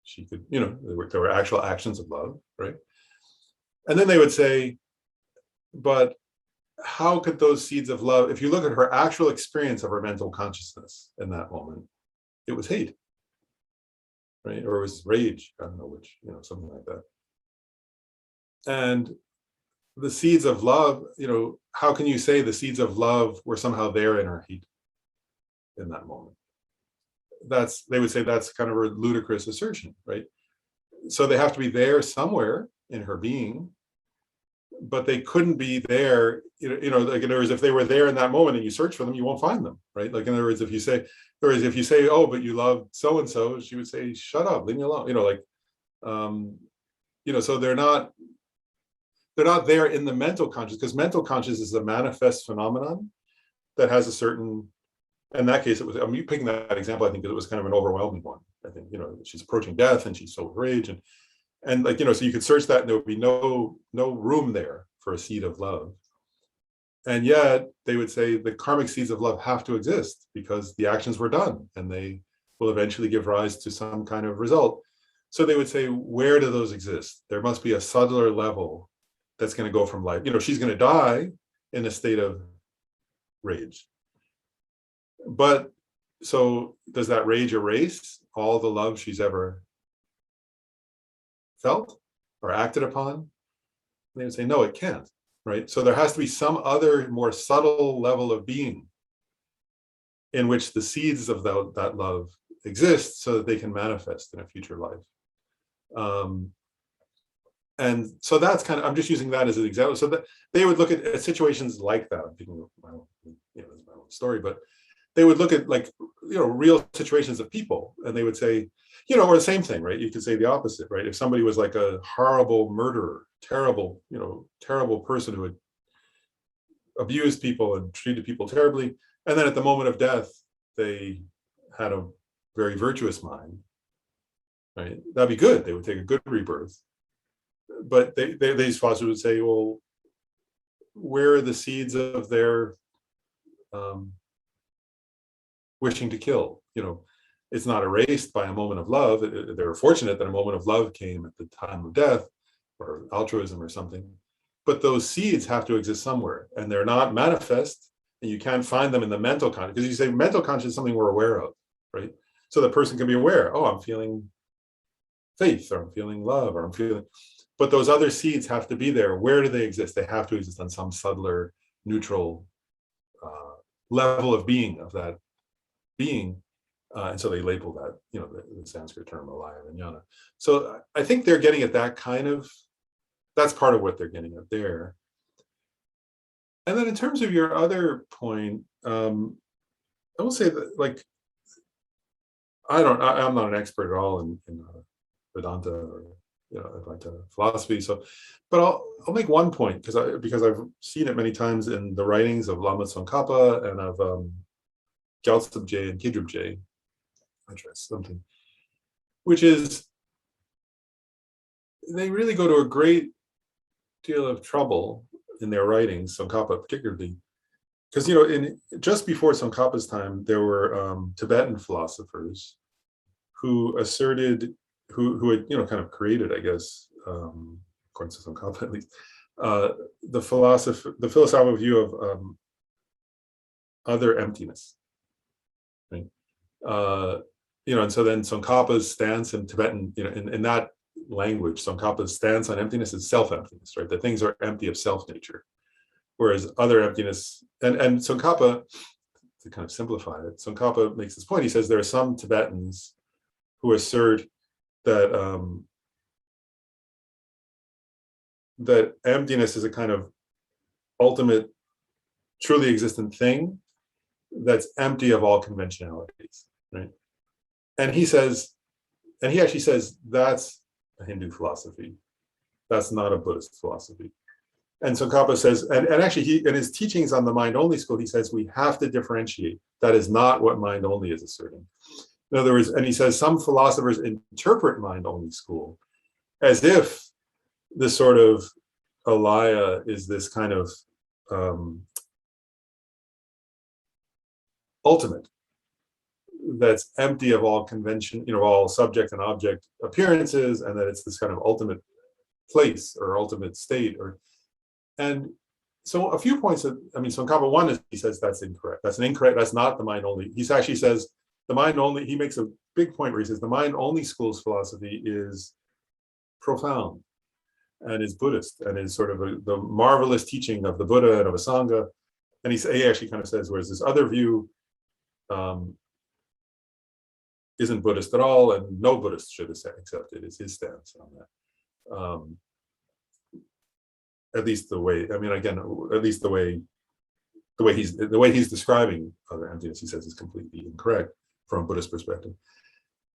Speaker 1: She could, there were actual actions of love, right? And then they would say, but how could those seeds of love, if you look at her actual experience of her mental consciousness in that moment, it was hate, right? Or it was rage, I don't know which, something like that. And the seeds of love, how can you say the seeds of love were somehow there in her hate in that moment? They would say that's kind of a ludicrous assertion, right? So they have to be there somewhere in her being, but they couldn't be there, like, in other words, if they were there in that moment and you search for them, you won't find them, right? Like, in other words, if you say, oh, but you love so-and-so, she would say, shut up, leave me alone, so they're not there in the mental conscious, because mental conscious is a manifest phenomenon that has a certain. In that case, I'm picking that example, I think, because it was kind of an overwhelming one. I think, she's approaching death and she's so with rage, and like, so you could search that and there would be no room there for a seed of love. And yet they would say the karmic seeds of love have to exist because the actions were done and they will eventually give rise to some kind of result. So they would say, where do those exist? There must be a subtler level that's going to go from life. She's going to die in a state of rage. But so does that rage erase all the love she's ever felt or acted upon? And they would say, no, it can't, right? So there has to be some other more subtle level of being in which the seeds of that love exist so that they can manifest in a future life. And so that's kind of, I'm just using that as an example. So that they would look at situations like that. I'm thinking of my own story, but they would look at, like, real situations of people, and they would say, or the same thing, right? You could say the opposite, right? If somebody was like a horrible murderer, terrible person who had abused people and treated people terribly, and then at the moment of death, they had a very virtuous mind, right? That'd be good. They would take a good rebirth. But these philosophers would say, well, where are the seeds of their wishing to kill? It's not erased by a moment of love. They were fortunate that a moment of love came at the time of death, or altruism or something. But those seeds have to exist somewhere, and they're not manifest, and you can't find them in the mental conscious. Because you say mental conscious is something we're aware of, right? So the person can be aware, oh, I'm feeling faith, or I'm feeling love, or I'm feeling. But those other seeds have to be there. Where do they exist? They have to exist on some subtler, neutral level of being of that being. And so they label that, the Sanskrit term alaya vijnana. So I think they're getting at that that's part of what they're getting at there. And then in terms of your other point, I will say that, like, I'm not an expert at all in Vedanta or Advaita philosophy. So, but I'll make one point because I've seen it many times in the writings of Lama Tsongkhapa and of Gyaltsab Je and Kidrup Je, something, which is they really go to a great deal of trouble in their writings, Tsongkhapa particularly, because just before Tsongkhapa's time, there were Tibetan philosophers who asserted, who had kind of created, I guess, according to Tsongkhapa at least, the philosophical view of other emptiness, right? And so then Tsongkhapa's stance in Tibetan, in that language, Tsongkhapa's stance on emptiness is self-emptiness, right? That things are empty of self-nature, whereas other emptiness, and Tsongkhapa, to kind of simplify it, Tsongkhapa makes this point. He says there are some Tibetans who assert that that emptiness is a kind of ultimate, truly existent thing that's empty of all conventionalities, right? And he actually says that's a Hindu philosophy. That's not a Buddhist philosophy. And Tsongkhapa says, and actually he, in his teachings on the mind-only school, he says we have to differentiate. That is not what mind-only is asserting. In other words, and he says some philosophers interpret mind-only school as if this sort of alaya is this kind of ultimate that's empty of all convention, all subject and object appearances, and that it's this kind of ultimate place or ultimate state. And so a few points that, Tsongkhapa, one is he says that's incorrect. That's not the mind only. He actually says the mind only, he makes a big point where he says the mind only school's philosophy is profound and is Buddhist and is sort of the marvelous teaching of the Buddha and of a Sangha. And he actually kind of says, whereas this other view isn't Buddhist at all, and no Buddhist should accept it, is his stance on that. At least the way, at least the way he's describing other emptiness, he says, is completely incorrect from a Buddhist perspective.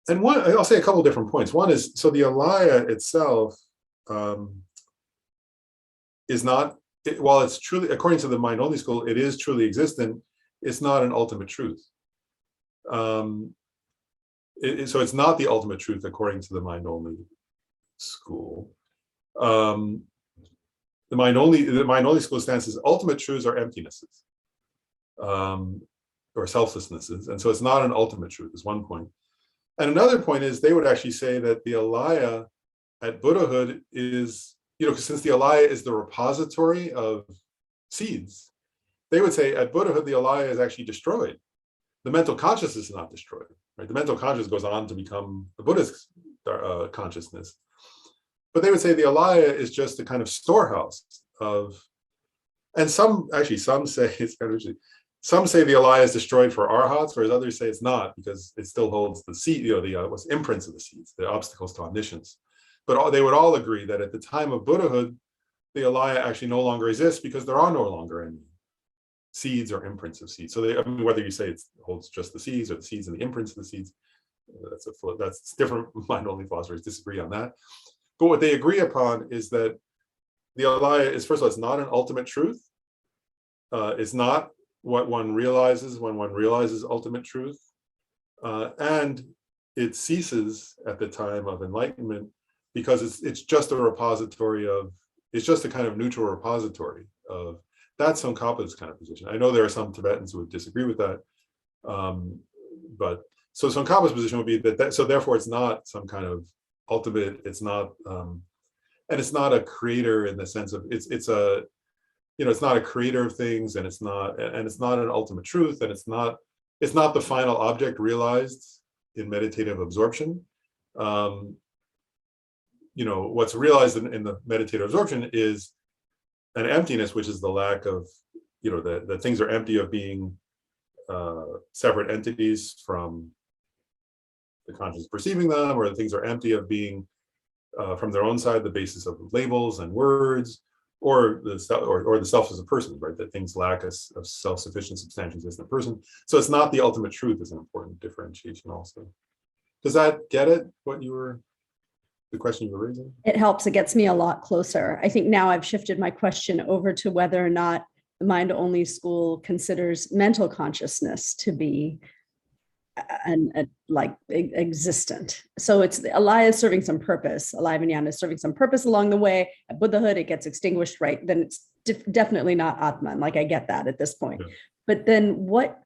Speaker 1: And I'll say a couple different points. One is, so the alaya itself is not, while it's truly, according to the mind-only school, it is truly existent, it's not an ultimate truth. So it's not the ultimate truth according to the mind-only school. The mind-only school stance is ultimate truths are emptinesses, or selflessnesses, and so it's not an ultimate truth, is one point. And another point is they would actually say that the alaya at Buddhahood is, since the alaya is the repository of seeds, they would say at Buddhahood the alaya is actually destroyed. The mental consciousness is not destroyed, right? The mental consciousness goes on to become the Buddhist consciousness. But they would say the alaya is just a kind of storehouse of, and some say, it's kind of interesting, some say the alaya is destroyed for arhats, whereas others say it's not, because it still holds the seed, the imprints of the seeds, the obstacles to omniscience. But they would all agree that at the time of Buddhahood, the alaya actually no longer exists because there are no longer any seeds or imprints of seeds. So whether you say it holds just the seeds or the seeds and the imprints of the seeds, that's different. Mind-only philosophers disagree on that. But what they agree upon is that the alaya is, first of all, it's not an ultimate truth. It's not what one realizes when one realizes ultimate truth. And it ceases at the time of enlightenment because it's just a repository of, it's just a kind of neutral repository of, that's Tsongkhapa's kind of position. I know there are some Tibetans who would disagree with that. But so Tsongkhapa's position would be that, so therefore it's not some kind of ultimate, it's not, and it's not a creator in the sense of, it's a, it's not a creator of things, and it's not an ultimate truth, and it's not the final object realized in meditative absorption. What's realized in the meditative absorption is an emptiness, which is the lack of, that things are empty of being separate entities from the conscious perceiving them, or things are empty of being from their own side the basis of labels and words, or the self as a person, right? That things lack a self-sufficient, substantially existent person. So it's not the ultimate truth is an important differentiation also. Does that get it? The question you were raising?
Speaker 3: It helps. It gets me a lot closer. I think now I've shifted my question over to whether or not the mind-only school considers mental consciousness to be existent. So it's alaya is serving some purpose. Alaya Vijnana is serving some purpose along the way. At Buddhahood, it gets extinguished, right? Then it's definitely not Atman. Like I get that at this point. Yeah. But then what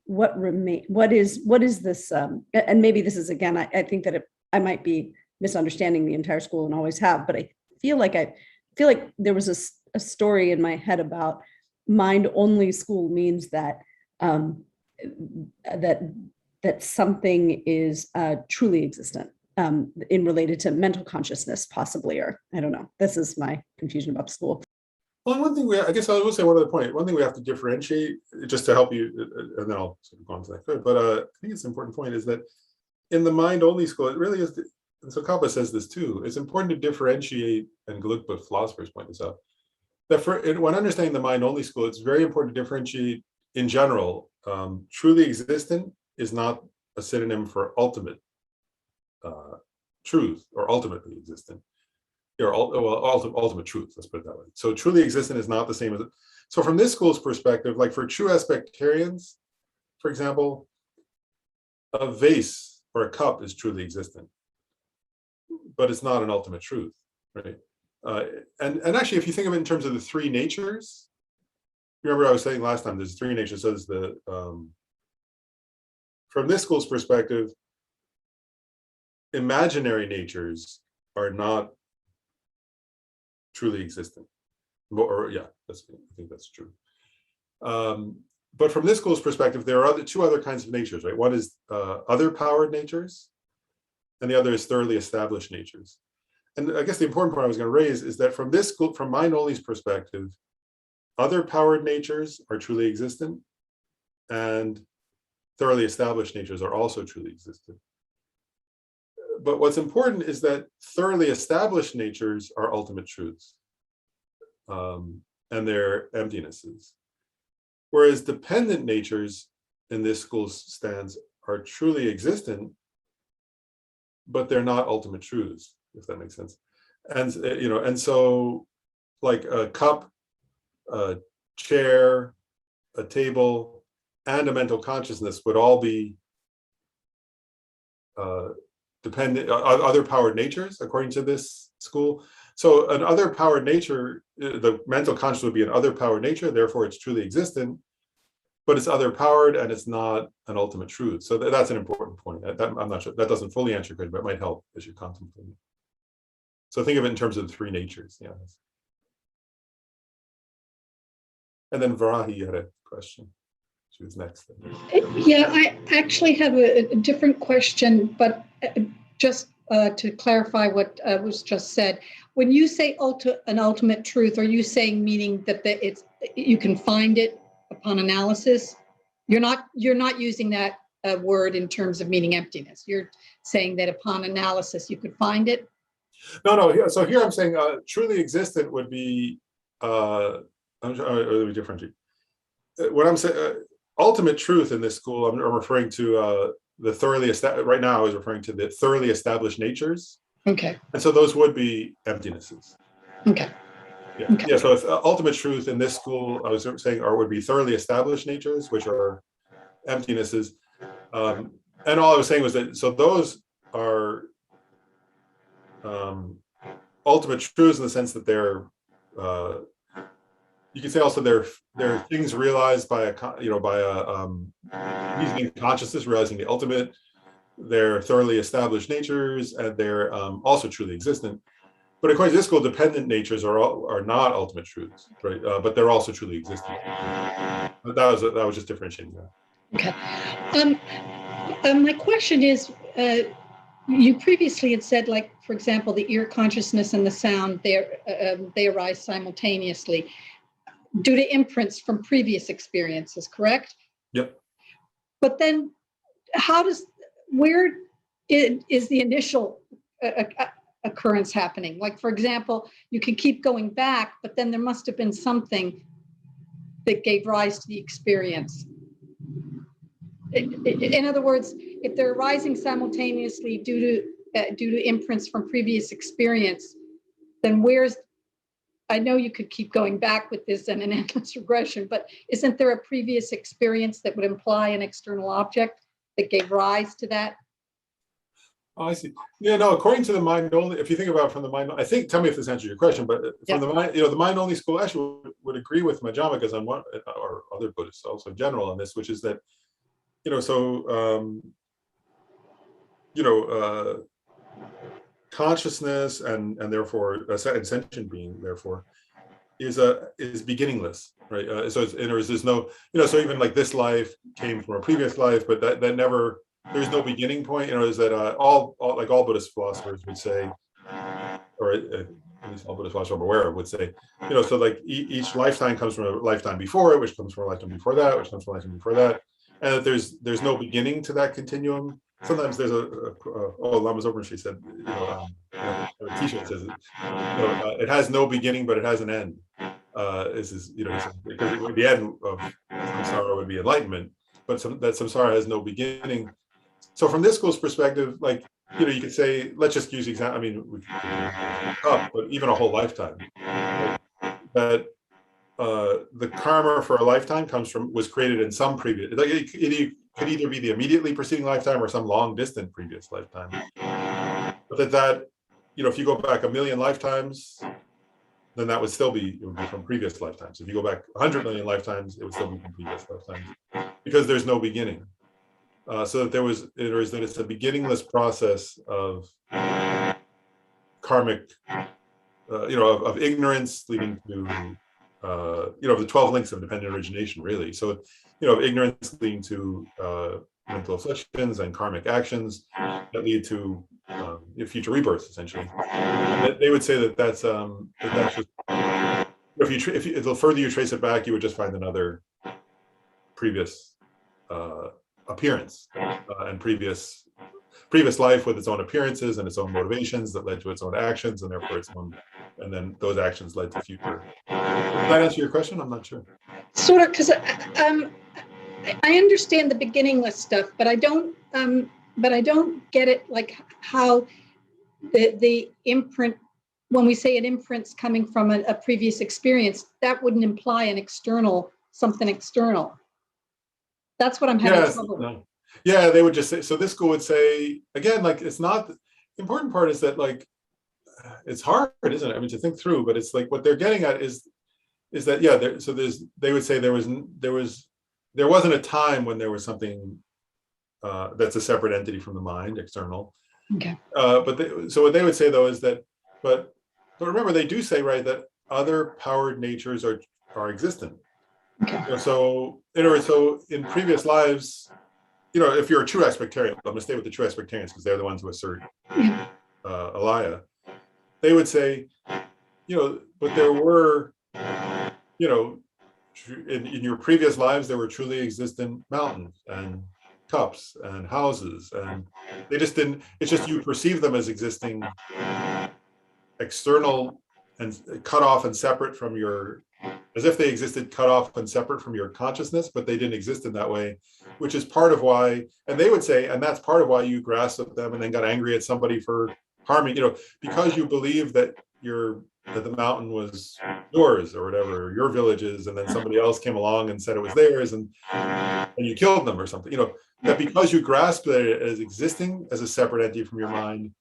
Speaker 3: remain? What is this? And maybe this is again. I think that I might be misunderstanding the entire school and always have. But I feel like there was a story in my head about mind-only school means that. That something is truly existent in related to mental consciousness, possibly, or I don't know. This is my confusion about school.
Speaker 1: Well, one thing I guess I will say one other point. One thing we have to differentiate, just to help you, and then I'll sort of go on to that. But I think it's an important point is that in the mind-only school, it really is. And so Kappa says this too. It's important to differentiate, and Gelugpa philosophers point this out. That when understanding the mind-only school, it's very important to differentiate in general. Truly existent is not a synonym for ultimate truth or ultimately existent, or ultimate truth. Let's put it that way. So truly existent is not the same as it. So from this school's perspective, like for true aspectarians, for example, a vase or a cup is truly existent, but it's not an ultimate truth, right? And actually, if you think of it in terms of the three natures. Remember I was saying last time, there's three natures. So there's from this school's perspective, imaginary natures are not truly existent. I think that's true. But from this school's perspective, there are two other kinds of natures, right? One is other powered natures, and the other is thoroughly established natures. And I guess the important point I was going to raise is that from this school, from mind-only's perspective, other powered natures are truly existent, and thoroughly established natures are also truly existent. But what's important is that thoroughly established natures are ultimate truths, and they're emptinesses. Whereas dependent natures in this school's stance are truly existent, but they're not ultimate truths, if that makes sense. And and so like a cup, a chair, a table, and a mental consciousness would all be dependent, other powered natures, according to this school. So an other powered nature, the mental consciousness would be an other powered nature, therefore it's truly existent, but it's other powered and it's not an ultimate truth. So that's an important point. I'm not sure, that doesn't fully answer your question, but it might help as you contemplate. So think of it in terms of the three natures, yeah. And then Varahi, you had a question. She was next.
Speaker 4: Yeah, I actually have a different question, but just to clarify what was just said. When you say an ultimate truth, are you saying meaning that you can find it upon analysis? You're not using that word in terms of meaning emptiness. You're saying that upon analysis you could find it?
Speaker 1: No. So here I'm saying truly existent would be. Let me differentiate. What I'm saying, ultimate truth in this school, I'm referring to the thoroughly established. Right now, I was referring to the thoroughly established natures.
Speaker 4: Okay.
Speaker 1: And so those would be emptinesses.
Speaker 4: Okay.
Speaker 1: Yeah. Okay. Yeah. So if ultimate truth in this school, I was saying, would be thoroughly established natures, which are emptinesses. And all I was saying was that so those are ultimate truths in the sense that they're. You can say also they're things realized by a reasoning consciousness, realizing the ultimate. They're thoroughly established natures, and they're also truly existent. But according to this school, dependent natures are not ultimate truths, right? But they're also truly existent. But that was just differentiating that.
Speaker 4: Okay. My question is, you previously had said, like, for example, the ear consciousness and the sound, they arise simultaneously. due to imprints from previous experiences, correct?
Speaker 1: Yep.
Speaker 4: But then where is the initial occurrence happening? Like, for example, you can keep going back, but then there must have been something that gave rise to the experience. In other words, if they're arising simultaneously due to imprints from previous experience, then I know you could keep going back with this and an endless regression, but isn't there a previous experience that would imply an external object that gave rise to that?
Speaker 1: Oh, I see. Yeah, no, according to the mind only, if you think about it from the mind, I think, tell me if this answers your question, but from the mind, the mind only school actually would agree with Madhyamikas on one, or other Buddhists also in general on this, which is that, consciousness and therefore a sentient being, therefore, is beginningless, right? So there's no, so even like this life came from a previous life, but that never, there's no beginning point. Is that all like all Buddhist philosophers would say, or at least all Buddhist philosophers I'm aware of would say, so like each lifetime comes from a lifetime before it, which comes from a lifetime before that, which comes from a lifetime before that, and that there's no beginning to that continuum. Sometimes there's Lama Zoparshi said, a t-shirt says, it has no beginning, but it has an end. Because the end of samsara would be enlightenment, but that samsara has no beginning. So from this school's perspective, like, you could say, let's just use example. I mean, we could up, but even a whole lifetime. That the karma for a lifetime was created in some previous. Like it could either be the immediately preceding lifetime or some long distant previous lifetime. But that if you go back 1,000,000 lifetimes, then that would still be, it would be from previous lifetimes. If you go back 100 million lifetimes, it would still be from previous lifetimes, because there's no beginning. So that it's a beginningless process of karmic, of ignorance leading to, the 12 links of dependent origination, really. So, of ignorance leading to mental afflictions and karmic actions that lead to future rebirths, essentially. They would say that's just, if the further you trace it back, you would just find another previous appearance and previous life with its own appearances and its own motivations that led to its own actions, and therefore and then those actions led to future. Did that answer your question? I'm not sure.
Speaker 4: Sort of, because I understand the beginningless stuff, but I don't get it, like how the imprint, when we say an imprint's coming from a previous experience, that wouldn't imply something external. That's what I'm having trouble with.
Speaker 1: No. Yeah, they would just say, so this school would say, again, like, it's not, the important part is that, like, it's hard, isn't it? I mean, to think through, but it's like, what they're getting at is that, they would say there wasn't a time when there was something that's a separate entity from the mind, external.
Speaker 4: Okay.
Speaker 1: So what they would say, though, is that, but remember, they do say, right, that other powered natures are existent.
Speaker 4: Okay.
Speaker 1: So in previous lives, if you're a true expectarian, I'm going to stay with the true expectarians because they're the ones who assert alaya. They would say, but there were, in your previous lives, there were truly existent mountains and cups and houses, and they just didn't. It's just you perceive them as existing external and cut off and separate from your, as if they existed cut off and separate from your consciousness, but they didn't exist in that way, which is part of why, and they would say, and that's part of why you grasped them and then got angry at somebody for harming, because you believe that the mountain was yours or whatever, your village's, and then somebody else came along and said it was theirs, and you killed them or something, that because you grasped it as existing as a separate entity from your mind,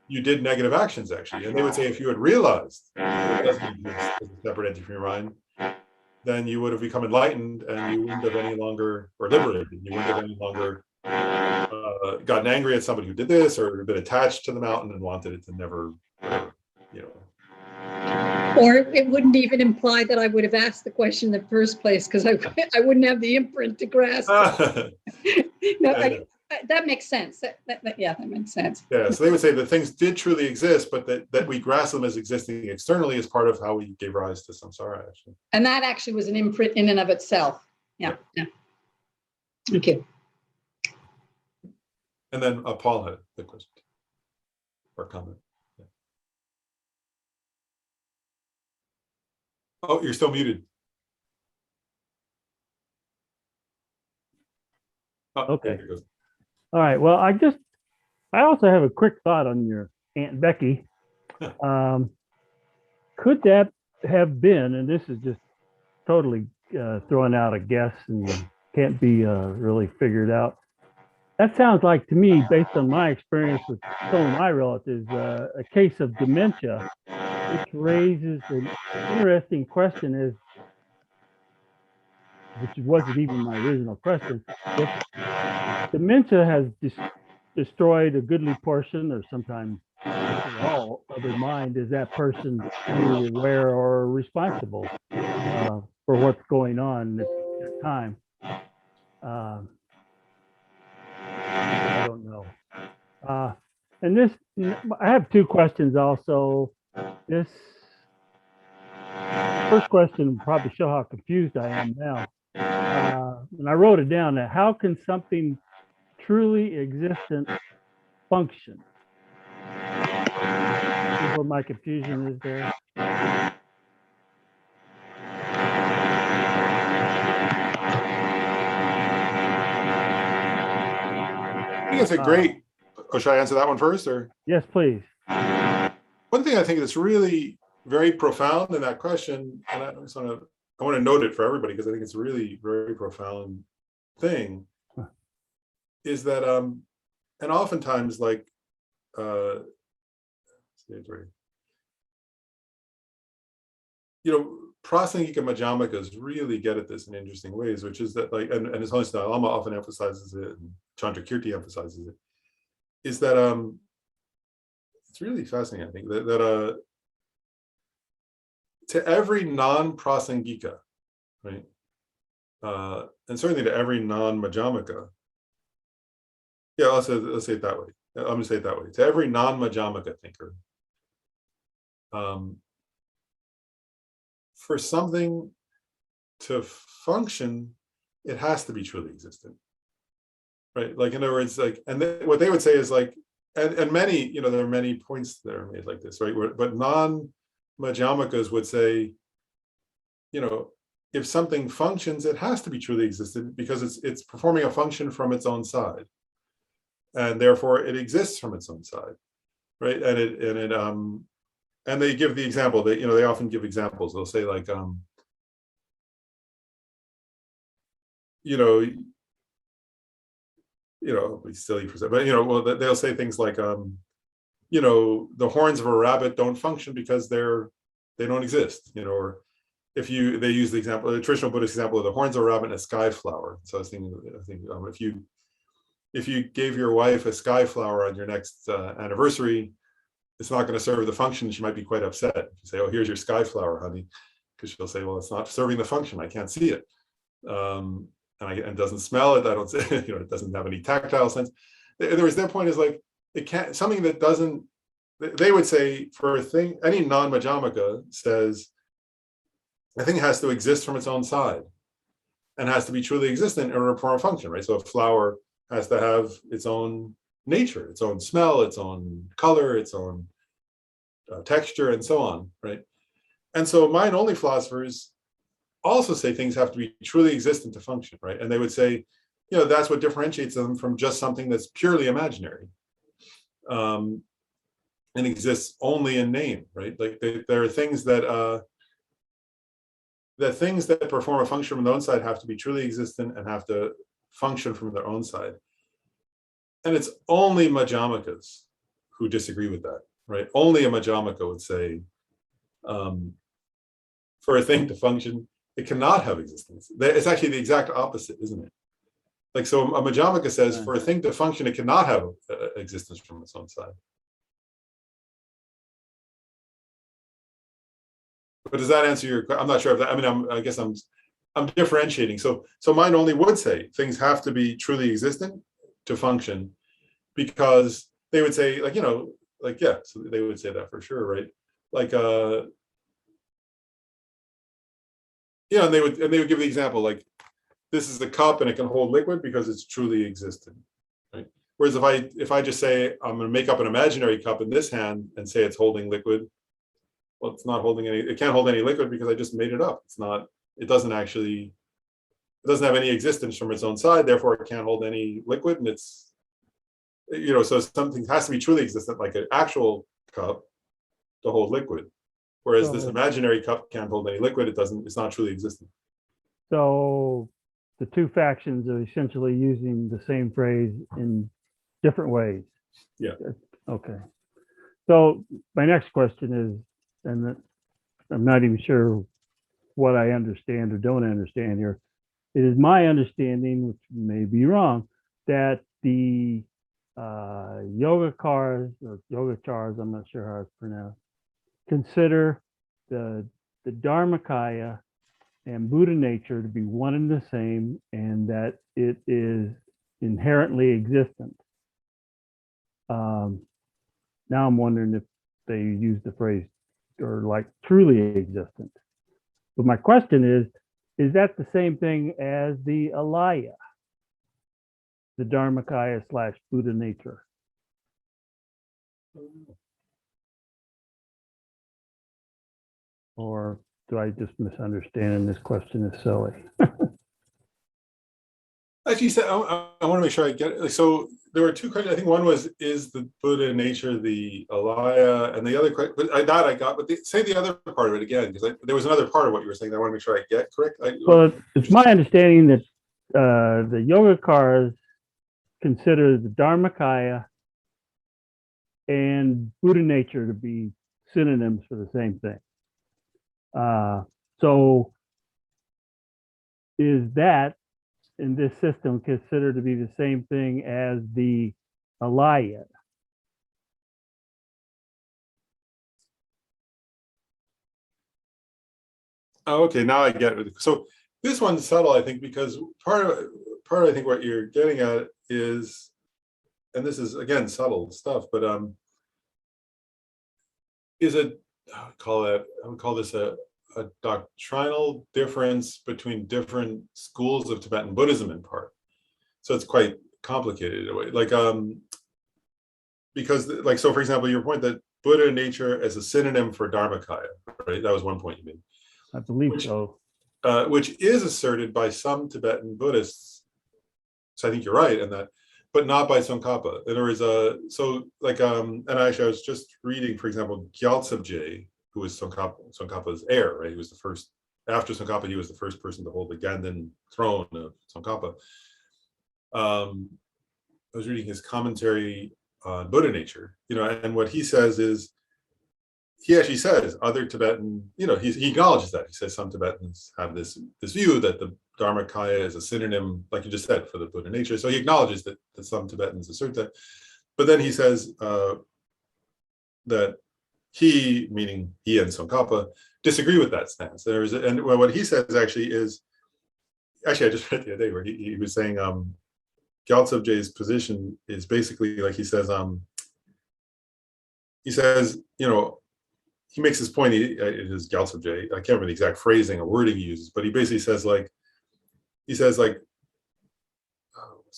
Speaker 1: you did negative actions, actually. And they would say, if you had realized that it doesn't exist as a separate entity from your mind, then you would have become enlightened, and you wouldn't have any longer, or liberated, you wouldn't have any longer gotten angry at somebody who did this, or been attached to the mountain and wanted it to never,
Speaker 4: Or it wouldn't even imply that I would have asked the question in the first place, because I wouldn't have the imprint to grasp.
Speaker 1: I
Speaker 4: that makes sense. Yeah, that makes sense.
Speaker 1: Yeah, so they would say that things did truly exist, but that we grasp them as existing externally is part of how we gave rise to samsara, actually.
Speaker 4: And that actually was an imprint in and of itself. Yeah, yeah. Thank you.
Speaker 1: And then Paul had the question or comment. Yeah. Oh, you're still muted. Oh,
Speaker 5: Okay.
Speaker 1: there it goes.
Speaker 5: All right. Well, I also have a quick thought on your Aunt Becky. Could that have been, and this is just totally throwing out a guess and can't be really figured out. That sounds like to me, based on my experience with some of my relatives, a case of dementia, which raises an interesting question is, which wasn't even my original question, if dementia has destroyed a goodly portion or sometimes all of their mind, is that person really aware or responsible for what's going on at the time? I don't know. And this, I have two questions also. This first question will probably show how confused I am now. And I wrote it down, that how can something truly existent function? See where my confusion is there?
Speaker 1: I think it's a great, should I answer that one first, or?
Speaker 5: Yes, please.
Speaker 1: One thing I think that's really very profound in that question, and I want to note it for everybody because I think it's a really very profound thing, is that and oftentimes like Prasangika Madhyamikas really get at this in interesting ways, which is that like, and His Holiness Dalai Lama often emphasizes it, and Chandrakirti emphasizes it, is that it's really fascinating, I think, that to every non-Prasangika, right, and certainly to every non-Madhyamaka, yeah, let's say it that way. I'm going to say it that way. To every non-Madhyamaka thinker, for something to function, it has to be truly existent, right? Like, in other words, like, and what they would say is like, and many, there are many points that are made like this, right? But non-Madhyamikas would say, if something functions, it has to be truly existent because it's performing a function from its own side, and therefore it exists from its own side, right? And they give the example that, they often give examples. They'll say like, it's silly for but well, they'll say things like, the horns of a rabbit don't function because they don't exist, or if they use the example, the traditional Buddhist example of the horns of a rabbit and a sky flower. So I was thinking, if you gave your wife a sky flower on your next anniversary, it's not going to serve the function. She might be quite upset. If you say, "Oh, here's your sky flower, honey," because she'll say, "Well, it's not serving the function. I can't see it, and it doesn't smell it. I don't say, it doesn't have any tactile sense." Their point is like, it can't, something that doesn't. They would say for a thing, any non-Madhyamaka says a thing has to exist from its own side, and has to be truly existent in order to perform a function, right? So a flower has to have its own nature, its own smell, its own color, its own texture, and so on, right? And so mind-only philosophers also say things have to be truly existent to function, right? And they would say, that's what differentiates them from just something that's purely imaginary, and exists only in name, right? Like there are things that things that perform a function from their own side have to be truly existent and have to function from their own side. And it's only Madhyamikas who disagree with that, right? Only a Madhyamaka would say, for a thing to function, it cannot have existence. It's actually the exact opposite, isn't it? Like, so a Madhyamaka says, for a thing to function, it cannot have existence from its own side. But does that answer your question? I'm not sure if that, I guess I'm differentiating. So mind only would say things have to be truly existent, to function, because they would say, like, like, yeah, so they would say that for sure, right? Like, yeah, and they would give the example, like, this is a cup and it can hold liquid because it's truly existent, right? Whereas if I just say I'm going to make up an imaginary cup in this hand and say it's holding liquid, well, it's not holding any. It can't hold any liquid because I just made it up. It's not. It doesn't have any existence from its own side. Therefore, it can't hold any liquid, and it's, so something has to be truly existent, like an actual cup, to hold liquid. Whereas this imaginary cup can't hold any liquid. It doesn't. It's not truly existent.
Speaker 5: So the two factions are essentially using the same phrase in different ways.
Speaker 1: Yeah.
Speaker 5: Okay. So my next question is, and I'm not even sure what I understand or don't understand here. It is my understanding, which may be wrong, that the Yogacaras or Yogachars, I'm not sure how it's pronounced, consider the Dharmakaya and Buddha nature to be one and the same, and that it is inherently existent. Now I'm wondering if they use the phrase or like truly existent. But my question is that the same thing as the Alaya, the Dharmakaya / Buddha nature? Or do I just misunderstand and this question is silly?
Speaker 1: Actually, I want to make sure I get it. So there were two questions. I think one was, is the Buddha nature the Alaya? And the other question, but I got, but say the other part of it again, because there was another part of what you were saying that I want to make sure I get correct.
Speaker 5: Well, it's my understanding that the Yogacaras consider the Dharmakaya and Buddha nature to be synonyms for the same thing. So is that in this system considered to be the same thing as the Alaya?
Speaker 1: Oh, okay, now I get it. So this one's subtle, I think, because part of I think what you're getting at is, and this is again subtle stuff, but is it, I would call this a doctrinal difference between different schools of Tibetan Buddhism in part. So it's quite complicated in a way. Like, because, like, so for example, your point that Buddha nature as a synonym for Dharmakaya, right? That was one point you made.
Speaker 5: I believe so.
Speaker 1: Which is asserted by some Tibetan Buddhists. So I think you're right in that, but not by Tsongkhapa. In other words, so like, and actually I was just reading, for example, Gyaltsabje, who was Tsongkhapa's heir, right? He was the first, after Tsongkhapa, he was the first person to hold the Ganden throne of Tsongkhapa. I was reading his commentary on Buddha nature, and what he says is, he actually says other Tibetan, he acknowledges that. He says some Tibetans have this view that the Dharmakaya is a synonym, like you just said, for the Buddha nature. So he acknowledges that some Tibetans assert that. But then he says that he, meaning he and Tsongkhapa, disagree with that stance. And what he says actually is, I just read the other day where he was saying Gyaltsabje's position is basically like, he says, he makes this point, it is Gyaltsabje, I can't remember the exact phrasing or wording he uses, but he basically says what's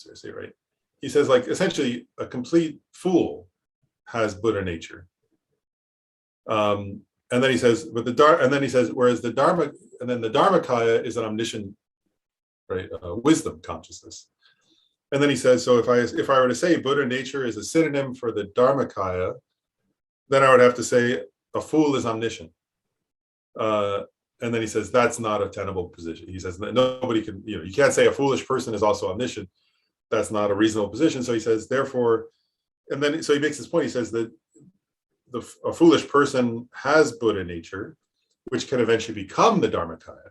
Speaker 1: I say, right? He says, like, essentially a complete fool has Buddha nature. And then he says, whereas the Dharma, and then the Dharmakaya is an omniscient, right, wisdom consciousness. And then he says, so if I were to say Buddha nature is a synonym for the Dharmakaya, then I would have to say a fool is omniscient. And then he says, that's not a tenable position. He says, nobody can, you can't say a foolish person is also omniscient. That's not a reasonable position. So he says, therefore, and then, so he makes this point. He says that a foolish person has Buddha nature, which can eventually become the Dharmakaya.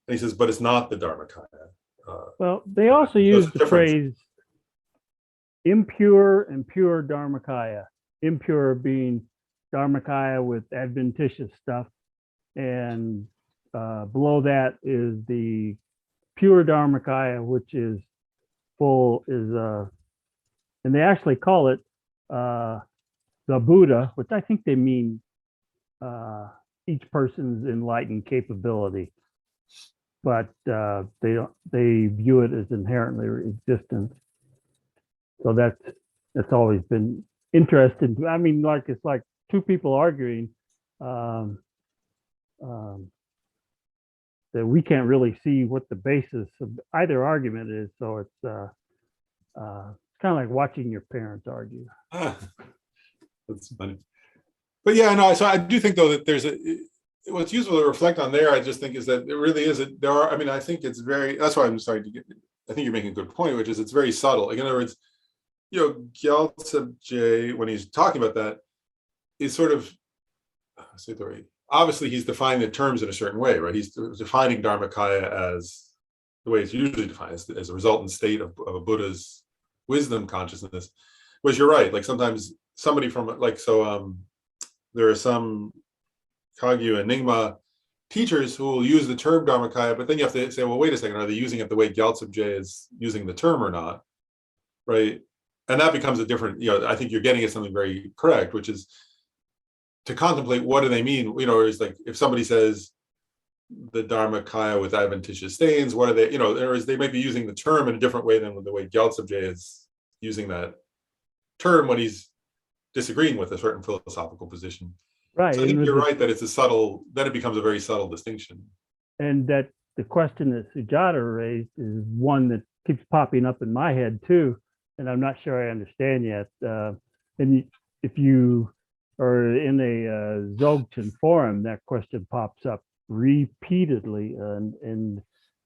Speaker 1: And he says, but it's not the Dharmakaya.
Speaker 5: Well, they also use the phrase impure and pure Dharmakaya. Impure being Dharmakaya with adventitious stuff, and below that is the pure Dharmakaya, which is and they actually call it the Buddha, which I think they mean each person's enlightened capability, but they view it as inherently existent. So that's always been interesting. I mean, like it's like two people arguing that we can't really see what the basis of either argument is. So it's kind of like watching your parents argue.
Speaker 1: That's funny. But yeah, no, so I do think though that there's what's useful to reflect on there, I just think is that it really is, there are, I mean, I think it's very, that's why I'm starting to get, I think you're making a good point, which is it's very subtle. Like in other words, you know, Gyaltsab, when he's talking about that, is sort of, obviously he's defining the terms in a certain way, right? He's defining Dharmakaya as the way it's usually defined, as a resultant state of a Buddha's wisdom consciousness, which you're right, like sometimes somebody from, like, so there are some Kagyu and Nyingma teachers who will use the term Dharmakaya, but then you have to say, well, wait a second, are they using it the way Gyaltsab is using the term or not, right? And that becomes a different, you know, I think you're getting at something very correct, which is to contemplate what do they mean, you know, it's like if somebody says the Dharmakaya with adventitious stains, what are they, you know, they might be using the term in a different way than the way Gyaltsab is using that term when he's disagreeing with a certain philosophical position.
Speaker 5: Right.
Speaker 1: So I think you're right that it's a subtle, then it becomes a very subtle distinction. And
Speaker 5: that the question that Sujata raised is one that keeps popping up in my head too, and I'm not sure I understand yet. And if you are in a Dzogchen forum, that question pops up repeatedly, and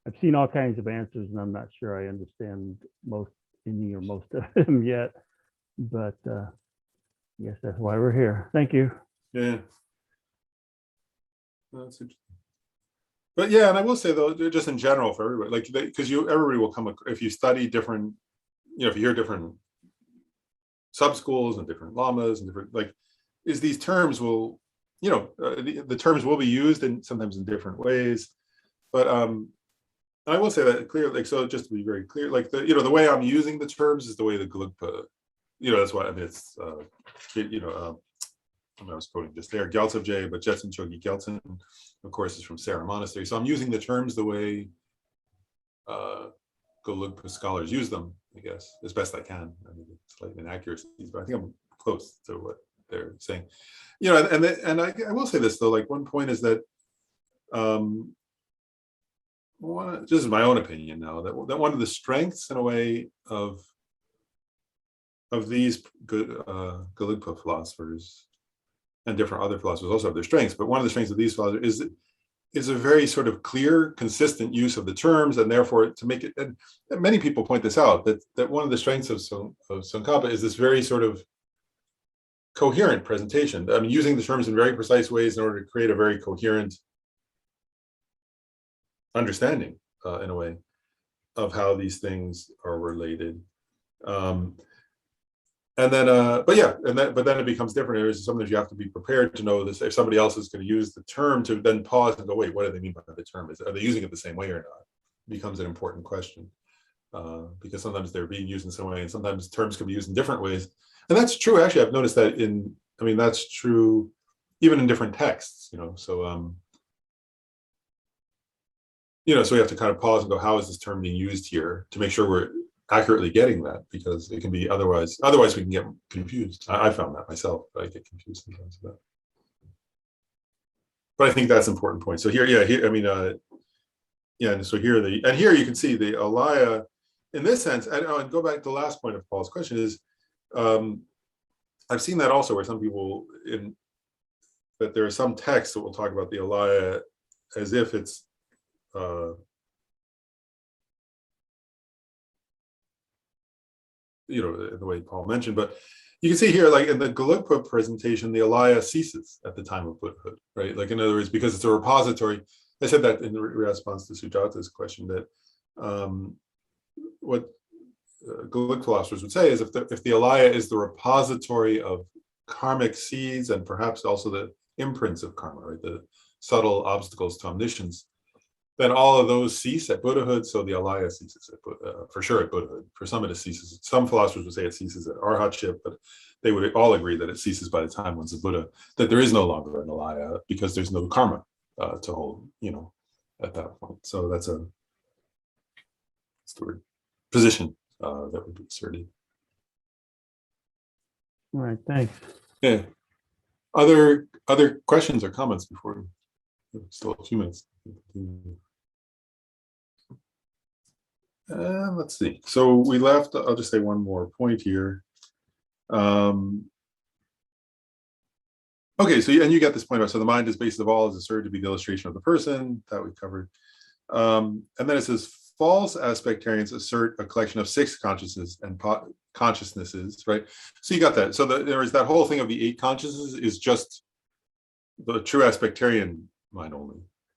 Speaker 5: I've seen all kinds of answers, and I'm not sure I understand any or most of them yet. But I guess that's why we're here. Thank you.
Speaker 1: Yeah. That's interesting. But yeah, and I will say though, just in general for everybody, like, because everybody will come, if you study different, you know, if you hear different sub schools and different lamas and different, like, is these terms will, you know, the terms will be used in sometimes in different ways. But I will say that clearly, like, so just to be very clear, like the, you know, the way I'm using the terms is the way the Gelugpa, you know, that's why I mean it's you know, I was quoting just there, Gyaltsab, but Jetsun Chogi Gyaltsen, of course, is from Sarah Monastery. So I'm using the terms the way Gelugpa scholars use them, I guess, as best I can. I mean, it's slight inaccuracies, but I think I'm close to what they're saying. You know, and I will say this though, like one point is that, this is my own opinion now, that one of the strengths in a way of these Gelugpa philosophers, and different other philosophers also have their strengths, but one of the strengths of these philosophers is a very sort of clear, consistent use of the terms, and therefore to make it, and many people point this out, that one of the strengths of Tsongkhapa is this very sort of coherent presentation. I mean, using the terms in very precise ways in order to create a very coherent understanding, in a way, of how these things are related. And then, but then it becomes different. There's sometimes you have to be prepared to know this. If somebody else is going to use the term, to then pause and go, wait, what do they mean by the term? Are they using it the same way or not? It becomes an important question, because sometimes they're being used in some way, and sometimes terms can be used in different ways. And that's true. Actually, I've noticed that I mean, that's true even in different texts. You know, so you know, so we have to kind of pause and go, how is this term being used here, to make sure we're accurately getting that, because it can be otherwise we can get confused. I found that myself, I get confused sometimes about it. But I think that's an important point. So here, I mean, yeah, and so here here you can see the alaya in this sense, and go back to the last point of Paul's question is, I've seen that also where some people that there are some texts that will talk about the alaya as if it's you know, the way Paul mentioned, but you can see here, like in the Gelugpa presentation, the alaya ceases at the time of Buddhahood, right? Like in other words, because it's a repository. I said that in response to Sujata's question, that what Gelug philosophers would say is if the alaya is the repository of karmic seeds and perhaps also the imprints of karma, right? The subtle obstacles to omniscience, then all of those cease at Buddhahood. So the alaya ceases for sure at Buddhahood. For some it ceases. Some philosophers would say it ceases at arhatship, but they would all agree that it ceases by the time one's a Buddha, that there is no longer an alaya because there's no karma to hold, at that point. So that's the word, position that would be asserted.
Speaker 5: All right, thanks.
Speaker 1: Yeah. Other questions or comments before still a few minutes. Let's see. So we left, I'll just say one more point here. Okay, so and you get this point out. So the mind is basis of all is asserted to be the illustration of the person that we covered. And then it says false aspectarians assert a collection of 6 consciousnesses and consciousnesses, right? So you got that. So there is that whole thing of the 8 consciousnesses is just the true aspectarian mind only.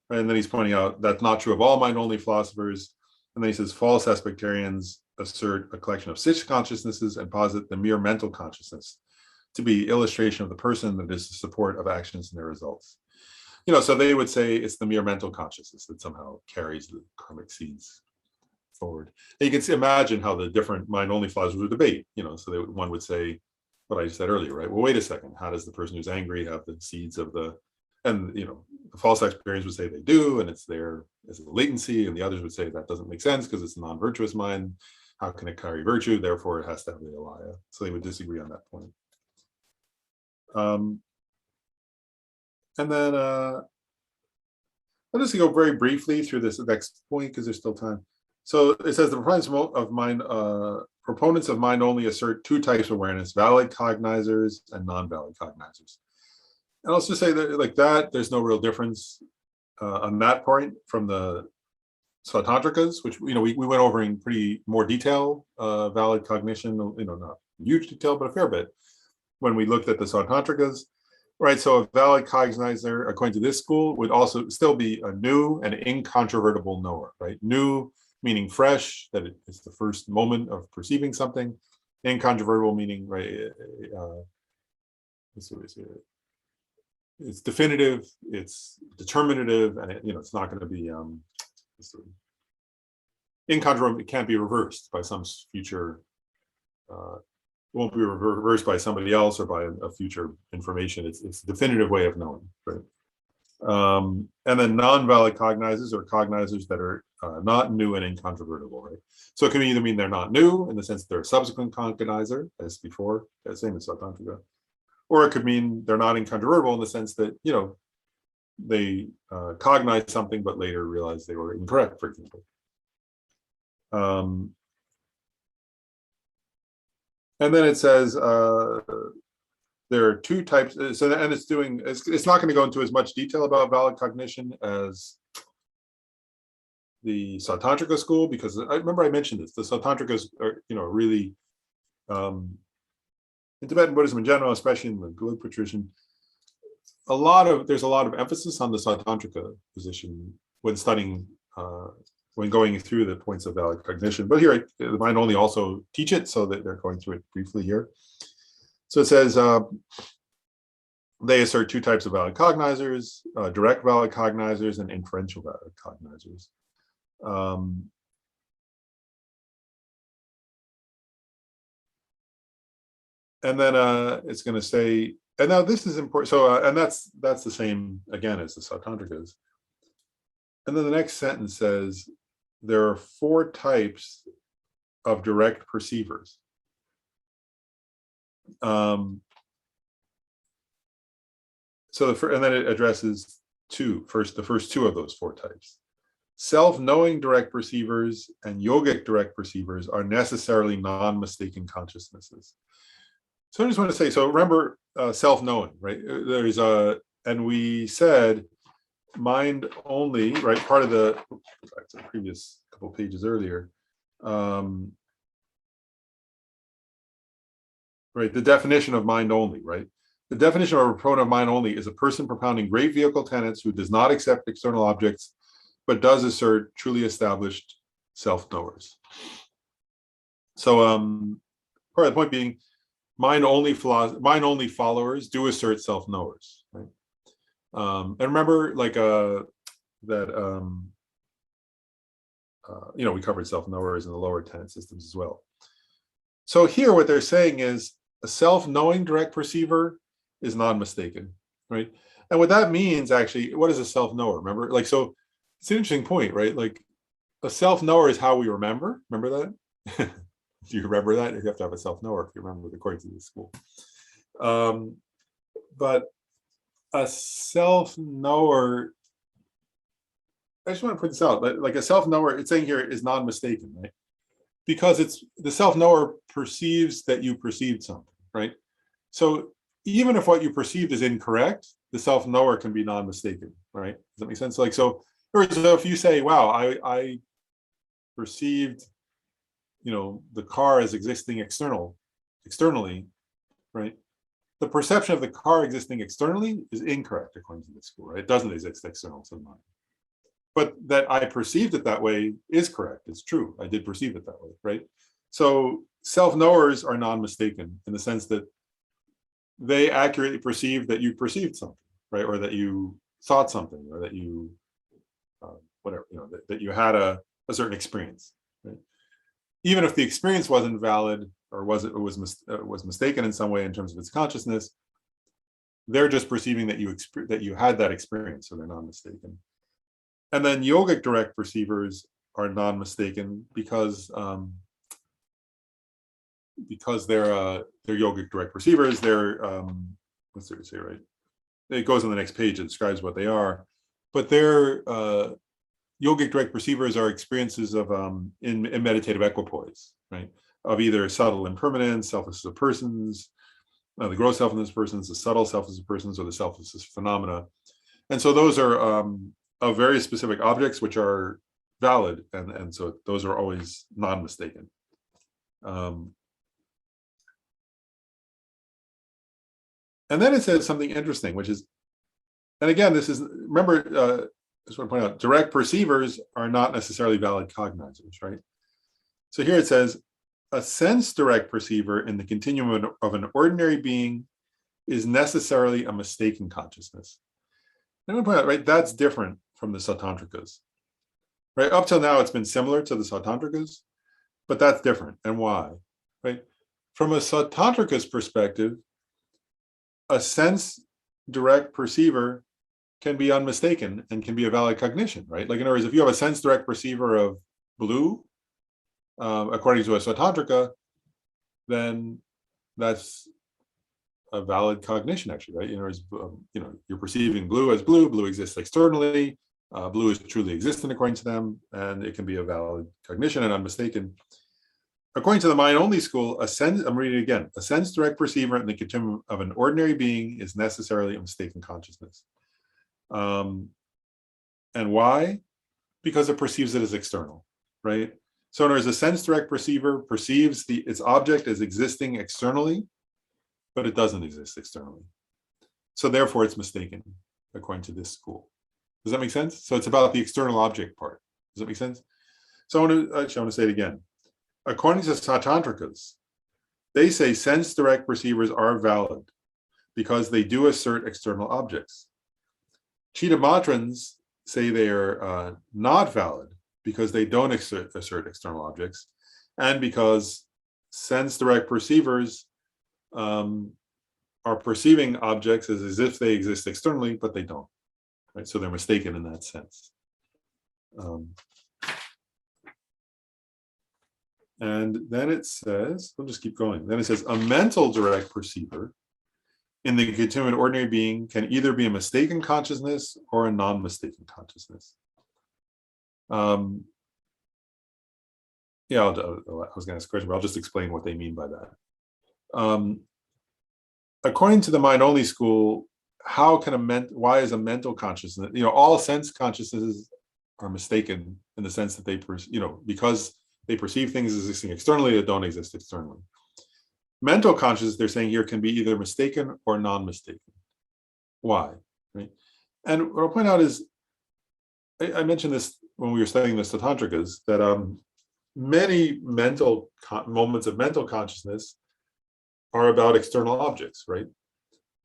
Speaker 1: Right? And then he's pointing out that's not true of all mind only philosophers. And then he says false aspectarians assert a collection of 6 consciousnesses and posit the mere mental consciousness to be illustration of the person that is the support of actions and their results. So they would say it's the mere mental consciousness that somehow carries the karmic seeds forward. And you can imagine how the different mind-only philosophers would debate. So one would say what I said earlier, right? Well, wait a second. How does the person who's angry have the seeds of the false experience would say they do, and it's there as a latency, and the others would say that doesn't make sense because it's a non-virtuous mind. How can it carry virtue? Therefore, it has to have the alaya. So they would disagree on that point. And then I'll just go very briefly through this next point because there's still time. So it says the proponents of mind only assert 2 types of awareness: valid cognizers and non-valid cognizers. And I'll just say that like that, there's no real difference on that point from the Sautantrikas, which we went over in pretty more detail. Valid cognition, not huge detail, but a fair bit when we looked at the Sautantrikas. Right, so a valid cognizer, according to this school, would also still be a new and incontrovertible knower, right? New meaning fresh, that it's the first moment of perceiving something. Incontrovertible meaning, right, it's definitive, it's determinative, and it's not going to be incontrovertible. It can't be reversed by some future. It won't be reversed by somebody else or by a future information. It's a definitive way of knowing, right? And then non-valid cognizers are cognizers that are not new and incontrovertible, right? So it can either mean they're not new in the sense that they're a subsequent cognizer, as before, same as Sautantrika, or it could mean they're not incontrovertible in the sense that they cognize something but later realize they were incorrect, for example. And then it says there are 2 types. So and it's not going to go into as much detail about valid cognition as the Sautantrika school, because I remember I mentioned this. The Sautantrikas are really in Tibetan Buddhism in general, especially in the Gelugpa tradition. There's a lot of emphasis on the Sautantrika position when studying. When going through the points of valid cognition. But here, the mind only also teach it, so that they're going through it briefly here. So it says, they assert 2 types of valid cognizers, direct valid cognizers and inferential valid cognizers. And then it's going to say, and now this is important. So, and that's the same, again, as the Sautantrikas. And then the next sentence says, there are 4 types of direct perceivers. So and then it addresses the first 2 of those 4 types. Self-knowing direct perceivers and yogic direct perceivers are necessarily non-mistaken consciousnesses. So I just want to say, so remember self-knowing, right? And we said mind only, right? Part of the previous couple pages earlier, right? The definition of mind only, right? The definition of a proponent of mind only is a person propounding great vehicle tenets who does not accept external objects, but does assert truly established self-knowers. So part of the point being, mind only followers do assert self-knowers, right? And remember, like that we covered self-knowers in the lower tenet systems as well. So here what they're saying is a self-knowing direct perceiver is non-mistaken, right? And what that means, actually, what is a self-knower? Remember, like, so it's an interesting point, right? Like, a self-knower is how we remember. Remember that? Do you remember that? You have to have a self-knower if you remember according to the school. But a self-knower, I just want to point this out, like a self-knower, it's saying here is non-mistaken, right? Because it's the self-knower perceives that you perceived something, right? So even if what you perceived is incorrect, the self-knower can be non-mistaken, right? Does that make sense? Like, so if you say, wow, I perceived, the car as existing externally, right? The perception of the car existing externally is incorrect according to the school, right? It doesn't exist external to the mind. But that I perceived it that way is correct. It's true. I did perceive it that way, right? So self-knowers are non-mistaken in the sense that they accurately perceive that you perceived something, right? Or that you thought something, or that you, whatever, that you had a certain experience, right? Even if the experience wasn't valid or was mistaken in some way in terms of its consciousness, they're just perceiving that you had that experience, so they're non-mistaken. And then yogic direct perceivers are non-mistaken because they're yogic direct perceivers. They're what's there to say, right? It goes on the next page. It describes what they are, but they're yogic direct perceivers are experiences of in meditative equipoise, right? Of either subtle impermanence, selflessness of persons, the gross selflessness of persons, the subtle selflessness of persons, or the selflessness phenomena. And so those are of very specific objects which are valid, and so those are always non-mistaken. And then it says something interesting, which is, and again, this is, remember, I just want to point out, direct perceivers are not necessarily valid cognizers, right? So here it says, a sense direct perceiver in the continuum of an ordinary being is necessarily a mistaken consciousness. I'm going to point out, right, that's different from the Sautantrikas, right? Up till now, it's been similar to the Sautantrikas, but that's different. And why, right? From a Sautantrika's perspective, a sense direct perceiver can be unmistaken and can be a valid cognition, right? Like, in other words, if you have a sense direct perceiver of blue, according to a Sautantrika, then that's a valid cognition, actually, right? In other words, you're perceiving blue as blue. Blue exists externally. Blue is truly existent according to them, and it can be a valid cognition and unmistaken. According to the mind-only school, I'm reading it again, a sense direct perceiver in the continuum of an ordinary being is necessarily a mistaken consciousness. And why? Because it perceives it as external, right? So in other words, a sense direct perceiver perceives its object as existing externally, but it doesn't exist externally. So therefore it's mistaken, according to this school. Does that make sense? So it's about the external object part. Does that make sense? So I want to say it again. According to Sautantrikas, they say sense direct perceivers are valid because they do assert external objects. Chitamatrans say they are not valid because they don't assert external objects, and because sense direct perceivers are perceiving objects as if they exist externally, but they don't, right? So they're mistaken in that sense. And then it says, we'll just keep going. Then it says, a mental direct perceiver in the continuum of ordinary being can either be a mistaken consciousness or a non-mistaken consciousness. Yeah, I was going to ask a question, but I'll just explain what they mean by that. According to the mind-only school, why is a mental consciousness, all sense consciousnesses are mistaken in the sense that they, because they perceive things as existing externally that don't exist externally. Mental consciousness, they're saying here, can be either mistaken or non-mistaken. Why? Right? And what I'll point out is, I mentioned this when we were studying the Sautantrikas, that many moments of mental consciousness are about external objects, right?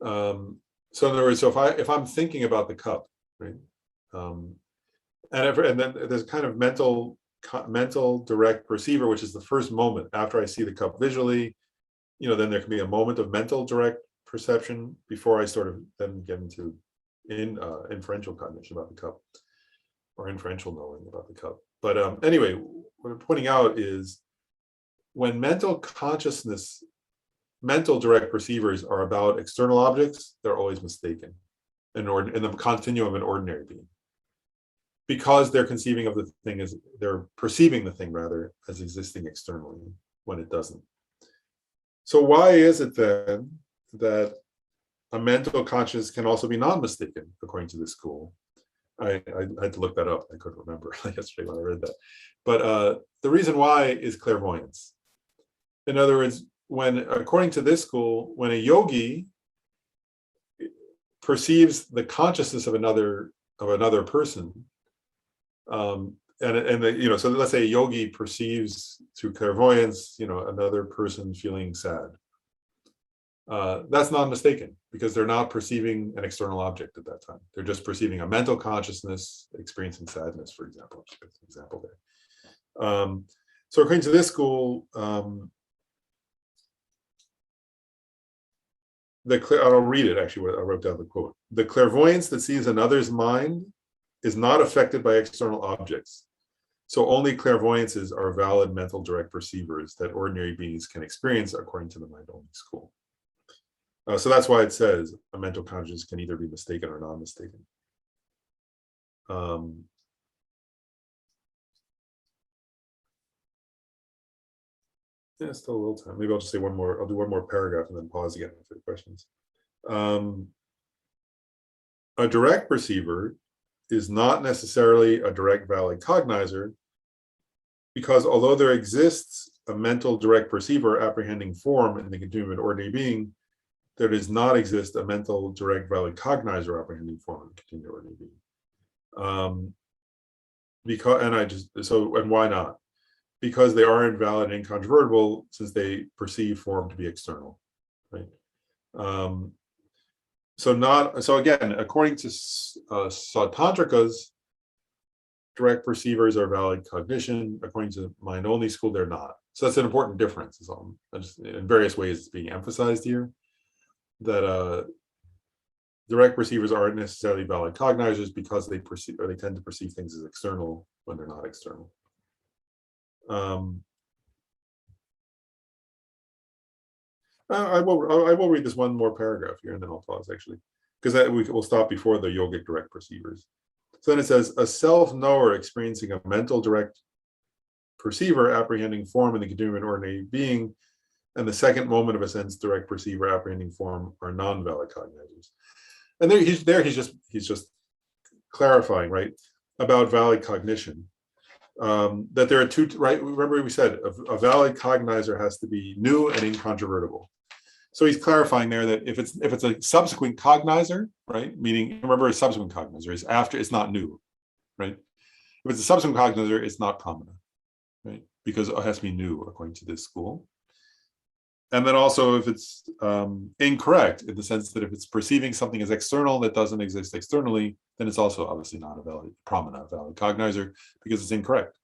Speaker 1: So in other words, if I'm thinking about the cup, right, and then there's kind of mental mental direct perceiver, which is the first moment after I see the cup visually, then there can be a moment of mental direct perception before I sort of then get into inferential cognition about the cup, or inferential knowing about the cup. But anyway, what I'm pointing out is when mental consciousness, mental direct perceivers are about external objects, they're always mistaken in the continuum of an ordinary being, because they're conceiving of the thing as, they're perceiving the thing rather as existing externally when it doesn't. So why is it then that a mental consciousness can also be non-mistaken, according to this school? I had to look that up. I couldn't remember yesterday when I read that. But the reason why is clairvoyance. In other words, according to this school, when a yogi perceives the consciousness of another person, so let's say a yogi perceives through clairvoyance, another person feeling sad. That's not mistaken, because they're not perceiving an external object at that time. They're just perceiving a mental consciousness experiencing sadness, for example. Just an example there. So according to this school, I'll read it actually. I wrote down the quote. The clairvoyance that sees another's mind is not affected by external objects. So only clairvoyances are valid mental direct perceivers that ordinary beings can experience, according to the mind-only school. So that's why it says a mental consciousness can either be mistaken or non-mistaken. Yeah, still a little time. Maybe I'll just say one more. I'll do one more paragraph and then pause again for questions. A direct perceiver is not necessarily a direct valid cognizer, because although there exists a mental direct perceiver apprehending form in the continuum of an ordinary being, there does not exist a mental direct valid cognizer apprehending form in the continuum of an ordinary being. And why not? Because they are invalid and incontrovertible, since they perceive form to be external, right? So again, according to Sautantrikas, direct perceivers are valid cognition. According to mind-only school, they're not. So that's an important difference. In various ways, it's being emphasized here that direct perceivers aren't necessarily valid cognizers, because they tend to perceive things as external when they're not external. I will read this one more paragraph here, and then I'll pause, actually, because we'll stop before the yogic direct perceivers. So then it says, a self-knower experiencing a mental direct perceiver apprehending form in the continuum of an ordinary being, and the second moment of a sense direct perceiver apprehending form are non-valid cognizers. And he's just clarifying, right, about valid cognition. That there are two, right? Remember we said a valid cognizer has to be new and incontrovertible. So he's clarifying there that if it's a subsequent cognizer, right? Meaning, remember, a subsequent cognizer is after, it's not new, right? If it's a subsequent cognizer, it's not common, right? Because it has to be new according to this school. And then also, if it's incorrect, in the sense that if it's perceiving something as external that doesn't exist externally, then it's also obviously not a valid cognizer, because it's incorrect,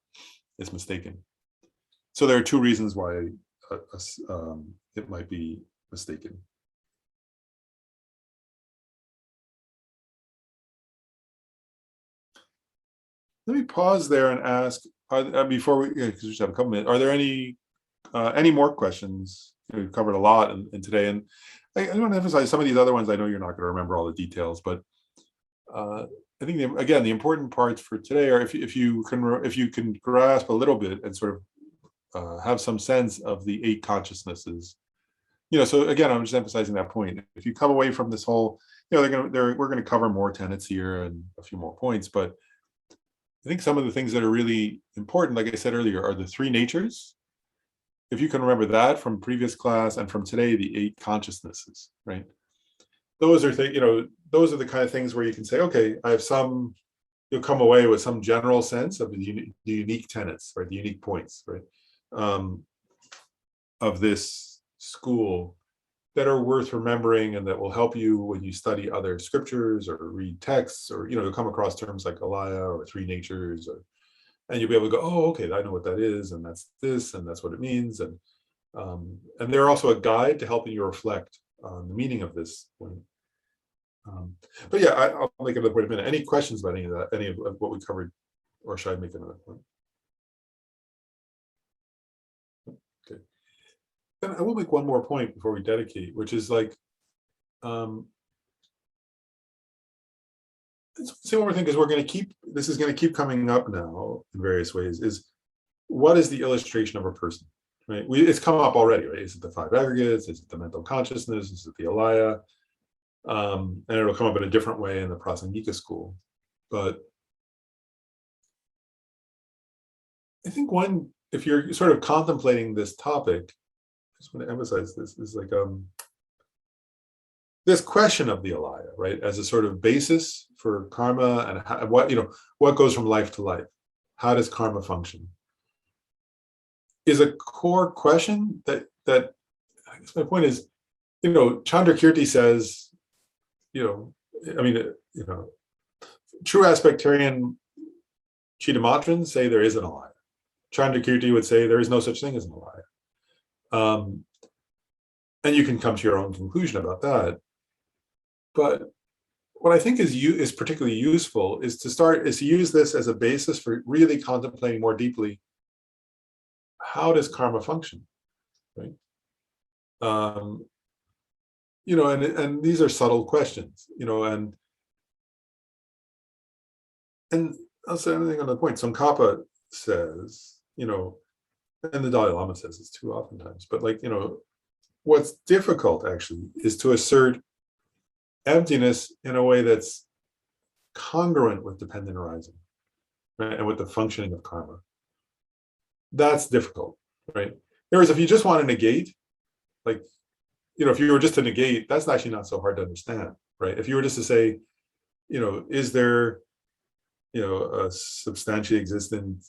Speaker 1: it's mistaken. So there are two reasons why it might be mistaken. Let me pause there and ask, before we, because we just have a couple minutes, are there any more questions? We've covered a lot in today, and I want to emphasize some of these other ones. I know you're not going to remember all the details, but I think again the important parts for today are if you can grasp a little bit and sort of have some sense of the 8 consciousnesses. So again, I'm just emphasizing that point. If you come away from this whole, we're going to cover more tenets here and a few more points, but I think some of the things that are really important, like I said earlier, are the 3 natures. If you can remember that from previous class and from today, the 8 consciousnesses, right? Those are those are the kind of things where you can say, okay, you'll come away with some general sense of the unique tenets, right? The unique points, right? Of this school that are worth remembering and that will help you when you study other scriptures or read texts, or, you'll come across terms like alaya or 3 natures, and you'll be able to go, oh, okay, I know what that is, and that's this, and that's what it means, and they're also a guide to helping you reflect on the meaning of this point. But yeah, I'll make another point in a minute. Any questions about any of that, any of what we covered, or should I make another point? Okay. Then I will make one more point before we dedicate, which is like, let's say one more thing, because we're going to keep, this is going to keep coming up now in various ways, is what is the illustration of a person, right? It's come up already, right? Is it the five aggregates? Is it the mental consciousness? Is it the alaya? And it'll come up in a different way in the Prasangika school. But I think if you're sort of contemplating this topic, I just want to emphasize this, is like this question of the alaya, right, as a sort of basis for karma, and how, what goes from life to life. How does karma function? Is a core question that I guess my point is, Chandrakirti says, true aspectarian Chitamatrans say there is an alaya. Chandrakirti would say there is no such thing as an alaya. And you can come to your own conclusion about that. But what I think is particularly useful is to use this as a basis for really contemplating more deeply, how does karma function, right? And these are subtle questions, and I'll say anything on the point. Tsongkhapa says, and the Dalai Lama says this too oftentimes, but what's difficult actually is to assert emptiness in a way that's congruent with dependent arising, right, and with the functioning of karma. That's difficult, right? Whereas if you just want to negate, if you were just to negate, that's actually not so hard to understand, right? If you were just to say, is there, a substantially existent,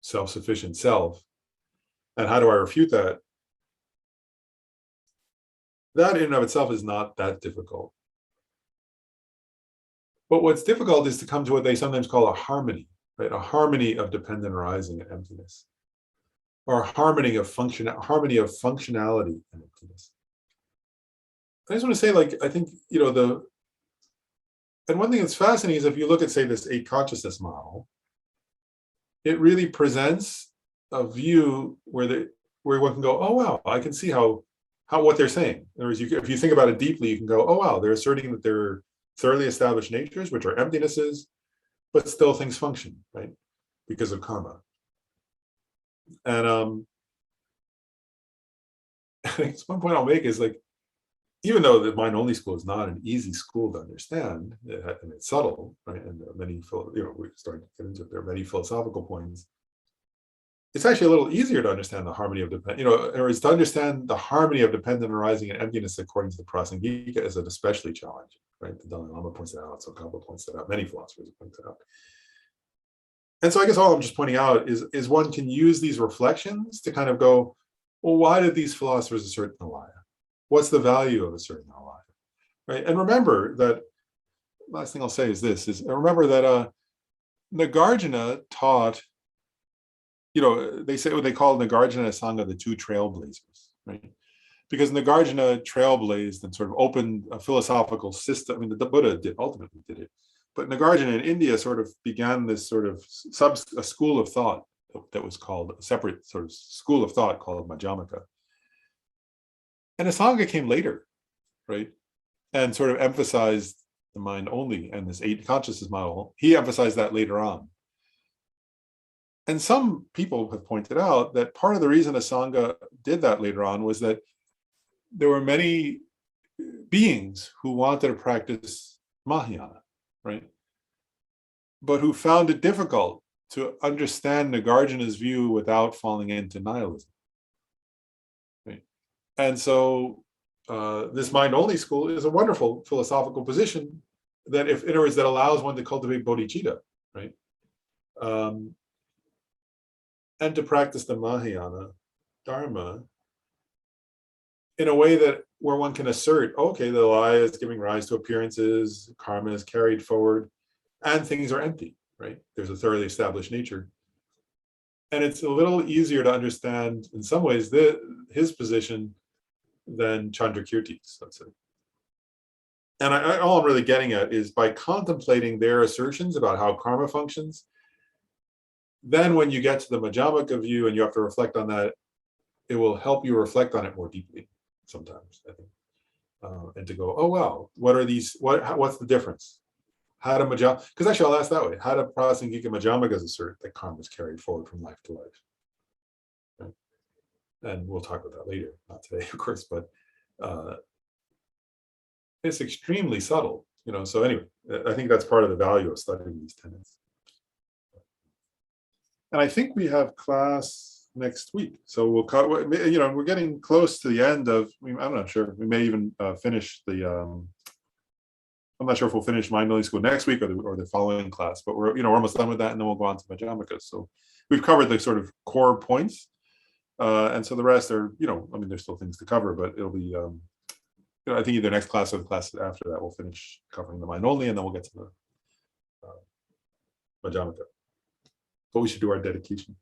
Speaker 1: self-sufficient self, and how do I refute that? That in and of itself is not that difficult. But what's difficult is to come to what they sometimes call a harmony, right? A harmony of dependent arising and emptiness, or a harmony of functionality and emptiness. I just want to say, I think, and one thing that's fascinating is if you look at, say, this eight consciousness model, it really presents a view where one can go, oh wow, I can see how what they're saying. In other words, if you think about it deeply, you can go, oh wow, they're asserting that there are thoroughly established natures, which are emptinesses, but still things function, right, because of karma. And I think one point I'll make is even though the mind-only school is not an easy school to understand, and it's subtle, right, and there are many, we're starting to get into it, there are many philosophical points. It's actually a little easier to understand the harmony of or is to understand the harmony of dependent arising and emptiness according to the Prasangika is an especially challenging, right? The Dalai Lama points it out, Tsongkhapa points it out, many philosophers have pointed it out. And so I guess all I'm just pointing out is one can use these reflections to kind of go, well, why did these philosophers assert an alaya? What's the value of asserting an alaya, right? And remember that, last thing I'll say is this, remember that Nagarjuna taught, they say what they call Nagarjuna and Sangha the two trailblazers, right? Because Nagarjuna trailblazed and sort of opened a philosophical system. I mean, the Buddha ultimately did it, but Nagarjuna in India sort of began this sort of a school of thought that was called a separate sort of school of thought called Madhyamaka. And Asanga came later, right? And sort of emphasized the mind only and this eight consciousness model. He emphasized that later on. And some people have pointed out that part of the reason Asanga did that later on was that there were many beings who wanted to practice Mahayana, right? But who found it difficult to understand Nagarjuna's view without falling into nihilism. Right? And so this mind-only school is a wonderful philosophical position that, in other words, that allows one to cultivate bodhicitta, right? And to practice the Mahayana Dharma in a way that where one can assert, okay, the alaya is giving rise to appearances, karma is carried forward, and things are empty, right? There's a thoroughly established nature. And it's a little easier to understand in some ways his position than Chandrakirti's, let's say. And all I'm really getting at is by contemplating their assertions about how karma functions, then when you get to the Madhyamaka view and you have to reflect on that, it will help you reflect on it more deeply sometimes, I think. And to go, oh, wow, what are these, what's the difference? How do Madhyamaka, because actually I'll ask that way, how do Prasangika Madhyamakas assert that karma is carried forward from life to life? Right? And we'll talk about that later, not today, of course, but it's extremely subtle, so anyway, I think that's part of the value of studying these tenets. And I think we have class next week, so we'll cut. We're getting close to the end of. I'm not sure. We may even finish the. I'm not sure if we'll finish Mind Only School next week or the following class, but we're almost done with that, and then we'll go on to Madhyamaka. So we've covered the sort of core points, and so the rest are there's still things to cover, but it'll be. I think either next class or the class after that we'll finish covering the Mind Only, and then we'll get to the Madhyamaka. But we should do our dedication.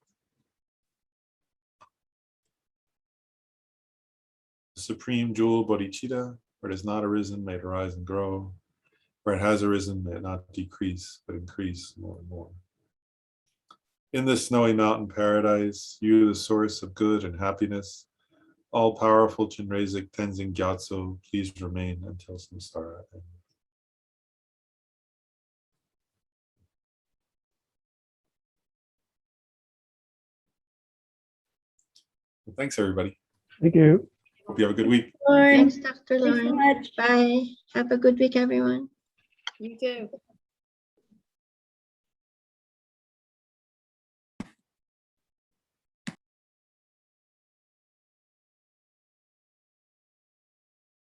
Speaker 1: The supreme jewel bodhicitta, where it has not arisen, may it arise and grow. Where it has arisen, may it not decrease, but increase more and more. In this snowy mountain paradise, you, the source of good and happiness, all-powerful Chinrezig Tenzin Gyatso, please remain until samsara ends. Well, thanks, everybody.
Speaker 5: Thank you.
Speaker 1: Hope you have a good week.
Speaker 6: Thanks, Dr.
Speaker 3: Thanks so
Speaker 6: Lauren.
Speaker 3: much.
Speaker 6: Bye. Have a good week, everyone.
Speaker 4: You too.